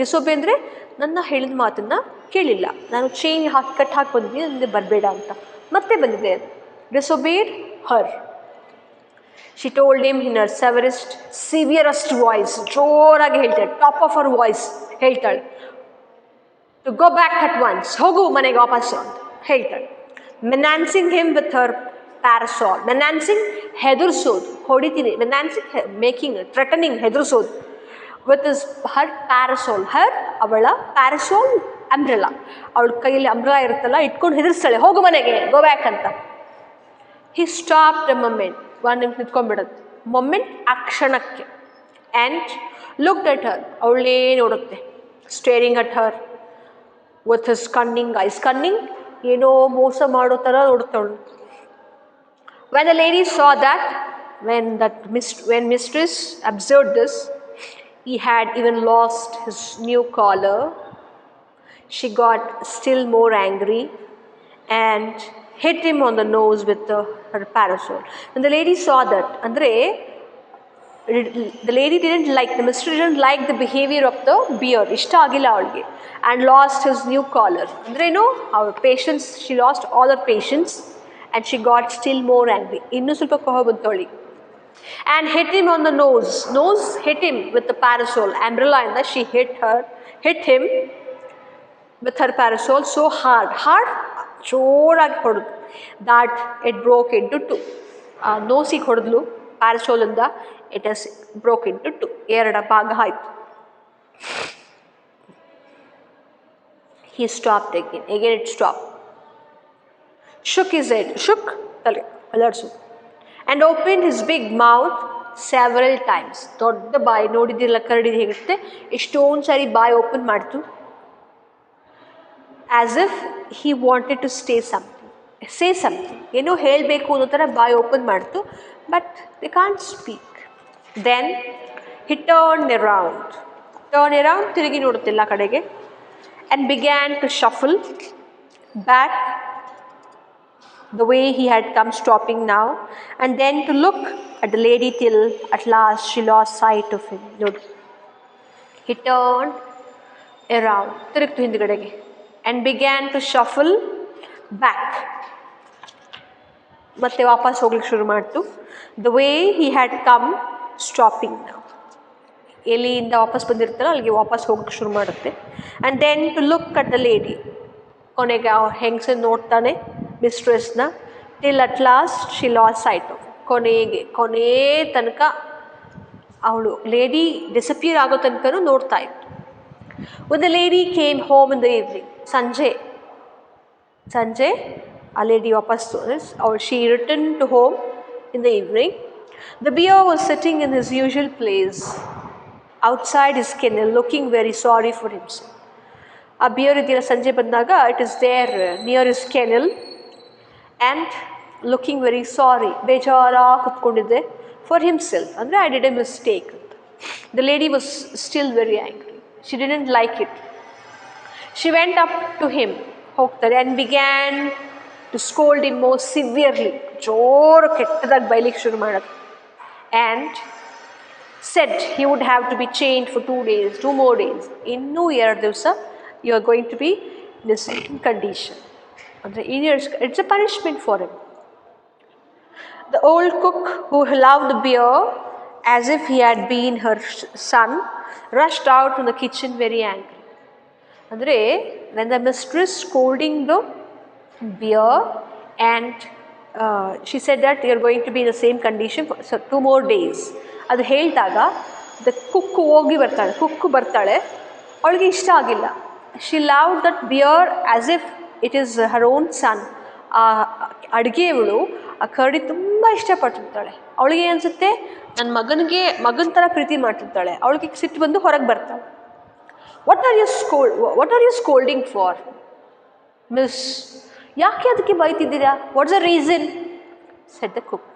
ಡಿಸೊಬೆ ಅಂದರೆ ನನ್ನ ಹೇಳಿದ ಮಾತನ್ನು ಕೇಳಿಲ್ಲ, ನಾನು ಚೈನ್ ಕಟ್ ಹಾಕಿ ಬಂದಿದ್ದೀನಿ, ನನಗೆ ಬರಬೇಡ ಅಂತ ಮತ್ತೆ ಬಂದಿದೆ. Disobeyed her. She told him in her severest voice. ಜೋರಾಗಿ ಹೇಳ್ತಾಳೆ, ಟಾಪ್ ಆಫ್ ಹರ್ ವಾಯ್ಸ್ ಹೇಳ್ತಾಳೆ, to go back at once. ಹೋಗು ಮನೆಗೆ ವಾಪಸ್ಸು ಅಂತ ಹೇಳ್ತಾಳೆ. ಮೆನಾನ್ಸಿಂಗ್ ಹಿಮ್ ವಿತ್ ಹರ್ ಪ್ಯಾರಸಾಲ್. ಮೆನಾನ್ಸಿಂಗ್ ಹೆದರ್ಸೋದು, ಹೊಡಿತೀನಿ. ಮೆನಾನ್ಸಿಂಗ್ ಮೇಕಿಂಗ್, ಥ್ರೆಟನಿಂಗ್, ಹೆದರ್ಸೋದು. ವಿತ್ ಇಸ್ ಹರ್ ಪ್ಯಾರಸಾಲ್. ಅವಳ ಪ್ಯಾರಸಾಲ್ ಅಂಬ್ರೆಲಾ. ಅವಳ ಕೈಯಲ್ಲಿ ಅಂಬ್ರೆಲಾ ಇರುತ್ತಲ್ಲ, ಇಟ್ಕೊಂಡು ಹೆದರ್ಸ್ತಾಳೆ, ಹೋಗು ಮನೆಗೆ, ಗೋ ಬ್ಯಾಕ್ ಅಂತ. He stopped a moment. ಒಂದು ನಿಮಿಷ ನಿಂತ್ಕೊಂಡ್ಬಿಡುತ್ತೆ. ಮೊಮೆಂಟ್, ಆ ಕ್ಷಣಕ್ಕೆ. And looked at her. ಅವಳೇ ನೋಡುತ್ತೆ. Staring at her with his cunning eyes. Cunning, ಏನೋ ಮೋಸ ಮಾಡೋ ಥರ ನೋಡುತ್ತವಳು. When the lady saw that, when mistress observed this, he had even lost his new collar. She got still more angry and hit him on the nose with her parasol. When the lady saw that, andre the lady didn't like, the mistress didn't like the behavior of the bear. Ishta agilla avalige. And lost his new collar. Andre no, our patience, she lost all her patience. And she got still more angry. Innu ಸ್ವಲ್ಪ ಕೋಪ ಬಂತು ಅವಳಿಗೆ. And hit him on the nose. Hit him with the parasol. Umbrella ಇಂದ she hit him with her parasol so hard. ಜೋರಾಗಿ ಹೊಡೆದು. That it broke into two. ನೋಸಿಗೆ ಹೊಡೆದ್ಲು ಪ್ಯಾರಸೋಲಿಂದ, it is broke into two, ಎರಡು ಭಾಗ ಆಯಿತು. He stopped again it stopped. Shook his head, ತಲೆ ಅಲರ್ಸು, and opened his big mouth several times. ದೊಡ್ಡ ಬಾಯಿ, ನೋಡಿದಿರಲ್ಲ ಕರಡಿ ಹೇಗಿರುತ್ತೆ, ಎಷ್ಟೊಂದು ಸಾರಿ ಬಾಯಿ ಓಪನ್ ಮಾಡ್ತು. as if he wanted to say something, ಏನೋ ಹೇಳಬೇಕು ಅನ್ನೋ ಥರ ಬಾಯಿ ಓಪನ್ ಮಾಡ್ತು, but they can't speak. then he turned around, ತಿರುಗಿ ನೋಡುತ್ತಿಲ್ಲ ಕಡೆಗೆ, and began to shuffle back the way he had come, stopping now and then to look at the lady till at last she lost sight of him. Look, he turned around, ತಿರುಗ್ತು ಹಿಂದ್ಗಡೆಗೆ, and began to shuffle back, ಮತ್ತೆ ವಾಪಸ್ ಹೋಗ್ಲಿಕ್ಕೆ ಶುರು ಮಾಡ್ತು, the way he had come, stopping now, ಎಲ್ಲಿಂದ ವಾಪಸ್ ಬಂದಿರ್ತಾರೋ ಅಲ್ಲಿಗೆ ವಾಪಸ್ ಹೋಗಕ್ಕೆ ಶುರು ಮಾಡುತ್ತೆ. And then to look at the lady, ಕೊನೆಗೆ ಅವ್ರು ಹೆಂಗಸನ್ನು ನೋಡ್ತಾನೆ, ಮಿಸ್ಟ್ರೆಸ್ನ, till at last she lost sight of, ಕೊನೆ ತನಕ ಅವಳು ಲೇಡಿ ಡಿಸಪಿಯರ್ ಆಗೋ ತನಕನೂ ನೋಡ್ತಾ ಇತ್ತು. when the lady came home in the evening, ಸಂಜೆ ಆ ಲೇಡಿ ವಾಪಸ್ ಅವಳು, she returned to home in the evening. the bear was sitting in his usual place outside his kennel, looking very sorry for himself. ಆ bear ಇದೆಯಲ್ಲ ಸಂಜೆ ಬಂದಾಗ, it is there near is kennel and looking very sorry, ಬೇಜಾರಾಗಿ ಕುತ್ಕೊಂಡಿದ್ದೆ, for himself, ಅಂದರೆ I did a mistake ಅಂತ. The lady was still very angry, she didn't like it. She went up to him, ಹೋಗ್ತಾರೆ, and began to scold him more severely, ಜೋರು ಕೆಟ್ಟದಾಗಿ ಬೈಲಿಕ್ಕೆ ಶುರು ಮಾಡೋದು. And said he would have to be chained for 2 days, 2 more days. ಇನ್ನೂ 2 ದಿವಸ you are going to be in the same condition. ಅಂದರೆ it's a punishment for him. The old cook, who loved the bear as if he had been her son, rushed out from the kitchen very angry. ಅಂದರೆ when the mistress scolding the bear and she said that you are going to be in the same condition for 2 more days. ಅದು ಹೇಳಿದಾಗ the ಕುಕ್ಕು ಬರ್ತಾಳೆ, ಅವಳಿಗೆ ಇಷ್ಟ ಆಗಿಲ್ಲ. She love that bear as if it is her own son. ಆ ಅಡುಗೆಯವಳು ಆ ಕರಡಿ ತುಂಬ ಇಷ್ಟಪಟ್ಟಿರ್ತಾಳೆ. ಅವಳಿಗೆ ಅನಿಸುತ್ತೆ ನನ್ನ ಮಗನ ಥರ ಪ್ರೀತಿ ಮಾಡ್ತಿರ್ತಾಳೆ. ಅವಳಿಗೆ ಸಿಟ್ಟು ಬಂದು ಹೊರಗೆ ಬರ್ತಾಳೆ. What are you scolding for miss? ಯಾಕೆ ಅದಕ್ಕೆ ಬೈತಿದ್ದೀರಾ? What's the reason? Said the cook.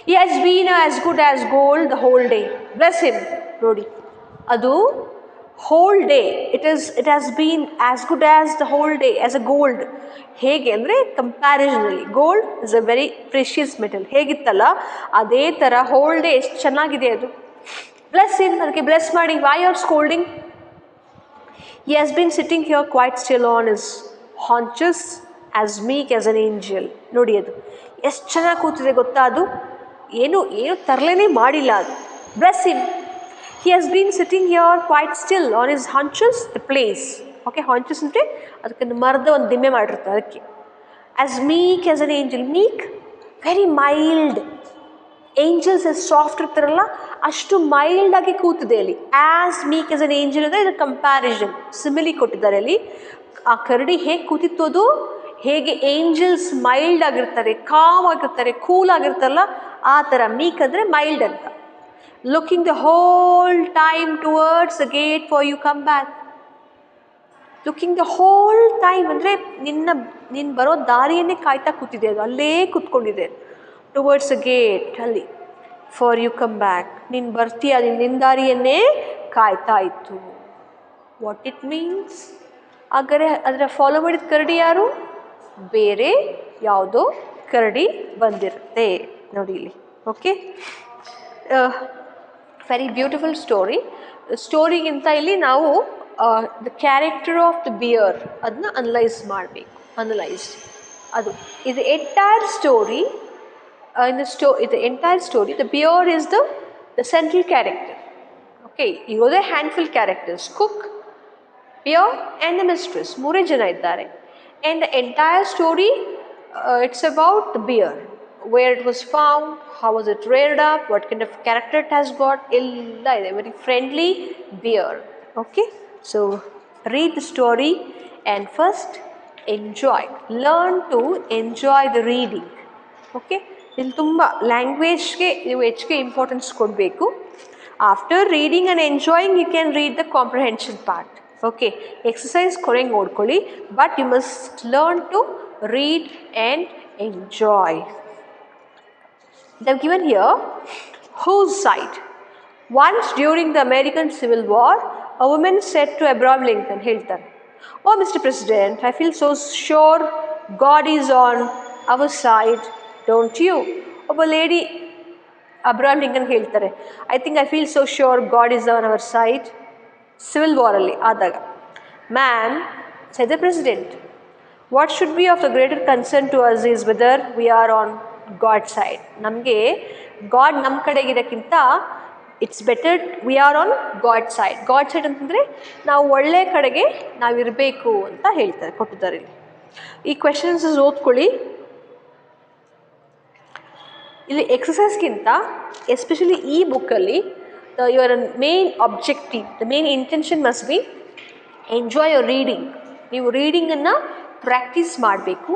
He has been as good as gold the whole day. Bless him. ನೋಡಿ, ಅದು whole day. It has been as good as the whole day, as a gold. ಹೇಗೆ ಅಂದರೆ ಕಂಪ್ಯಾರಿಸನಲ್ಲಿ gold is a very precious metal. ಹೇಗಿತ್ತಲ್ಲ ಅದೇ ಥರ whole day ಎಷ್ಟು ಚೆನ್ನಾಗಿದೆ ಅದು. ಬ್ಲೆಸ್ ಹಿಮ್, ಅದಕ್ಕೆ ಬ್ಲೆಸ್ ಮಾಡಿ. Why are scolding? He has been sitting here quite still on his haunches, as meek as an angel. ನೋಡಿ, ಅದು ಎಷ್ಟು ಚೆನ್ನಾಗಿ ಕೂತಿದೆ ಗೊತ್ತಾ? ಅದು ಏನು ತರಲೇನೇ ಮಾಡಿಲ್ಲ ಅದು. Bless him. He has been sitting here quite still on his haunches, the place. Okay, haunches ಅಂದರೆ ಅದಕ್ಕೆ ಮರದ ಒಂದು ದಿಮ್ಮೆ ಮಾಡಿರ್ತಾರೆ ಅದಕ್ಕೆ. As meek as an angel. Meek, very mild. Angels ಎಷ್ಟು ಸಾಫ್ಟ್ ಇರ್ತಾರಲ್ಲ ಅಷ್ಟು ಮೈಲ್ಡಾಗಿ ಕೂತಿದೆ ಅಲ್ಲಿ. As meek as an angel ಅಂದರೆ ಇದು ಕಂಪ್ಯಾರಿಸನ್, ಸಿಮಿಲಿ ಕೊಟ್ಟಿದ್ದಾರೆ ಅಲ್ಲಿ. ಆ ಕರಡಿ ಹೇಗೆ ಕೂತಿತ್ತು, ಅದು ಹೇಗೆ ಏಂಜಲ್ಸ್ ಮೈಲ್ಡ್ ಆಗಿರ್ತಾರೆ, ಕಾಮ್ ಆಗಿರ್ತಾರೆ, ಕೂಲ್ ಆಗಿರ್ತಾರಲ್ಲ ಆ ಥರ. ಮೀಕ್ ಅಂದರೆ ಮೈಲ್ಡ್ ಅಂತ. Looking the whole time towards the gate for you come back. Looking the whole time ಅಂದರೆ ನೀನು ಬರೋ ದಾರಿಯನ್ನೇ ಕಾಯ್ತಾ ಕೂತಿದೆ ಅದು, ಅಲ್ಲೇ ಕೂತ್ಕೊಂಡಿದೆ. ಟುವರ್ಡ್ಸ್ ದ ಗೇಟ್, ಅಲ್ಲಿ. ಫಾರ್ ಯು ಕಮ್ ಬ್ಯಾಕ್, ನೀನು ಬರ್ತೀಯ, ನಿನ್ನ ದಾರಿಯನ್ನೇ ಕಾಯ್ತಾ ಇತ್ತು. What it means? ಹಾಗಾದರೆ ಅದರ ಫಾಲೋ ಮಾಡಿದ ಕರಡಿ ಯಾರು? ಬೇರೆ ಯಾವುದೋ ಕರಡಿ ಬಂದಿರುತ್ತೆ ನೋಡಿ ಇಲ್ಲಿ. Okay, very beautiful story. ಸ್ಟೋರಿಗಿಂತ ಇಲ್ಲಿ ನಾವು the character of the bear ಅದನ್ನ ಅನಲೈಸ್ ಮಾಡಬೇಕು. ಅದು ಇದು entire story. the entire story, the bear is the central character. Okay, ಇರೋದೇ handful characters, cook, beer and the mistress, 3 ಜನ ಇದ್ದಾರೆ. And the entire story it's about the beer, where it was found, how was it reared up, what kind of character it has got, ella ide, very friendly beer. Okay, so read the story and first enjoy, learn to enjoy the reading. ಓಕೆ, ಇಲ್ಲಿ ತುಂಬ ಲ್ಯಾಂಗ್ವೇಜ್ಗೆ ನೀವು ಹೆಚ್ಚಿಗೆ importance ಕೊಡಬೇಕು. After reading and enjoying you can read the comprehension part. Okay, exercise ಕೊನೆಗೆ ನೋಡ್ಕೊಳ್ಳಿ, but you must learn to read and enjoy. They've given here whose side. Once during the American Civil War, a woman said to Abraham Lincoln, ಹೇಳ್ತಾರೆ, "Oh, Mr. President, I feel so sure God is on our side, don't you?" ಒಬ್ಬ lady Abraham Lincoln ಹೇಳ್ತಾರೆ, "I think I feel so sure God is on our side." Civil ವಾರಲ್ಲಿ ಆದಾಗ. "Ma'am," said the president, "what should be of the greater concern to us is whether we are on God's side." ನಮಗೆ God ನಮ್ಮ ಕಡೆಗಿರೋಕ್ಕಿಂತ it's better we are on God side. God side ಅಂತಂದರೆ ನಾವು ಒಳ್ಳೆಯ ಕಡೆಗೆ ನಾವಿರಬೇಕು ಅಂತ ಹೇಳ್ತಾರೆ, ಕೊಟ್ಟಿದ್ದಾರೆ ಇಲ್ಲಿ. ಈ ಕ್ವೆಶನ್ಸ್ ಓದ್ಕೊಳ್ಳಿ. ಇಲ್ಲಿ ಎಕ್ಸಸೈಸ್ಗಿಂತ ಎಸ್ಪೆಷಲಿ ಈ ಬುಕ್ಕಲ್ಲಿ your main objective, the main intention must be enjoy your reading. ನೀವು ರೀಡಿಂಗನ್ನು ಪ್ರಾಕ್ಟೀಸ್ ಮಾಡಬೇಕು.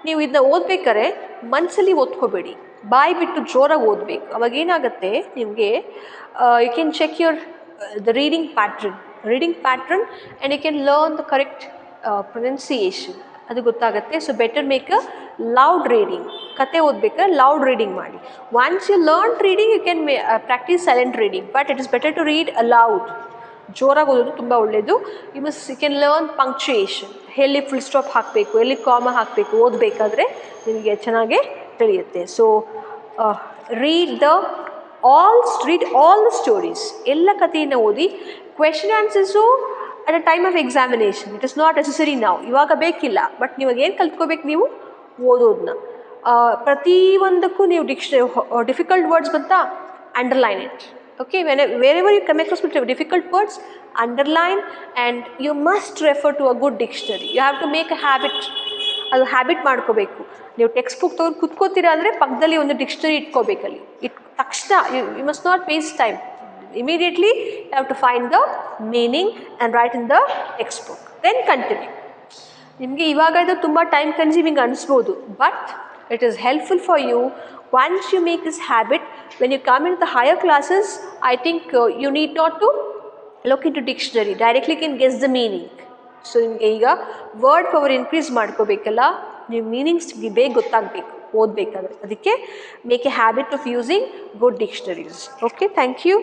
ನೀವು ಇದನ್ನ ಓದ್ಬೇಕಾದ್ರೆ ಮನಸ್ಸಲ್ಲಿ ಓದ್ಕೋಬೇಡಿ, ಬಾಯಿ ಬಿಟ್ಟು ಜೋರಾಗಿ ಓದಬೇಕು. ಅವಾಗ ಏನಾಗುತ್ತೆ ನಿಮಗೆ, you can check your the reading pattern and you can learn the correct pronunciation, ಅದು ಗೊತ್ತಾಗುತ್ತೆ. So better make a loud reading. ಕತೆ ಓದಬೇಕಾದ್ರೆ ಲೌಡ್ ರೀಡಿಂಗ್ ಮಾಡಿ. Once you learn reading you can practise silent reading, but it is better to read aloud. ಜೋರಾಗಿ ಓದೋದು ತುಂಬ ಒಳ್ಳೆಯದು. You can learn punctuation, ಎಲ್ಲಿ ಫುಲ್ ಸ್ಟಾಪ್ ಹಾಕಬೇಕು, ಎಲ್ಲಿ ಕಾಮ ಹಾಕಬೇಕು, ಓದಬೇಕಾದ್ರೆ ನಿಮಗೆ ಚೆನ್ನಾಗೇ ತಿಳಿಯುತ್ತೆ. So read all the stories, ಎಲ್ಲ ಕಥೆಯನ್ನು ಓದಿ. Question answers at a time of examination, it is not necessary ನಾವು, ಇವಾಗ ಬೇಕಿಲ್ಲ. ಬಟ್ ನೀವಾಗ ಏನು ಕಲ್ತ್ಕೋಬೇಕು, ನೀವು ಓದೋದನ್ನ. ಪ್ರತಿಯೊಂದಕ್ಕೂ ನೀವು ಡಿಫಿಕಲ್ಟ್ ವರ್ಡ್ಸ್ ಬಂತಾ, underline it. Okay, wherever you come across with difficult words, underline, and you must refer to a good dictionary. You have to make a habit. ಅದು ಹ್ಯಾಬಿಟ್ ಮಾಡ್ಕೋಬೇಕು. ನೀವು ಟೆಕ್ಸ್ಟ್ ಬುಕ್ ತೊಗೊಂಡು ಕುತ್ಕೋತೀರಾ ಅಂದರೆ ಪಕ್ಕದಲ್ಲಿ ಒಂದು ಡಿಕ್ಷನರಿ ಇಟ್ಕೋಬೇಕಲ್ಲಿ. ತಕ್ಷಣ you must not waste time. Immediately you have to find the meaning and write in the textbook, then continue. ನಿಮಗೆ ಇವಾಗ ಇದು ತುಂಬ ಟೈಮ್ ಕನ್ಸ್ಯೂಮಿಂಗ್ ಅನಿಸ್ಬೋದು, but it is helpful for you once you make this habit. When you come into the higher classes, I think you need not to look into dictionary, directly can guess the meaning. So ನಿಮಗೆ ಈಗ word power increase ಮಾಡ್ಕೋಬೇಕಲ್ಲ, ನೀವು meanings ಬೇಗ ಗೊತ್ತಾಗಬೇಕು ಓದಬೇಕಾದ್ರೆ. ಅದಕ್ಕೆ make a habit of using good dictionaries. Okay, thank you.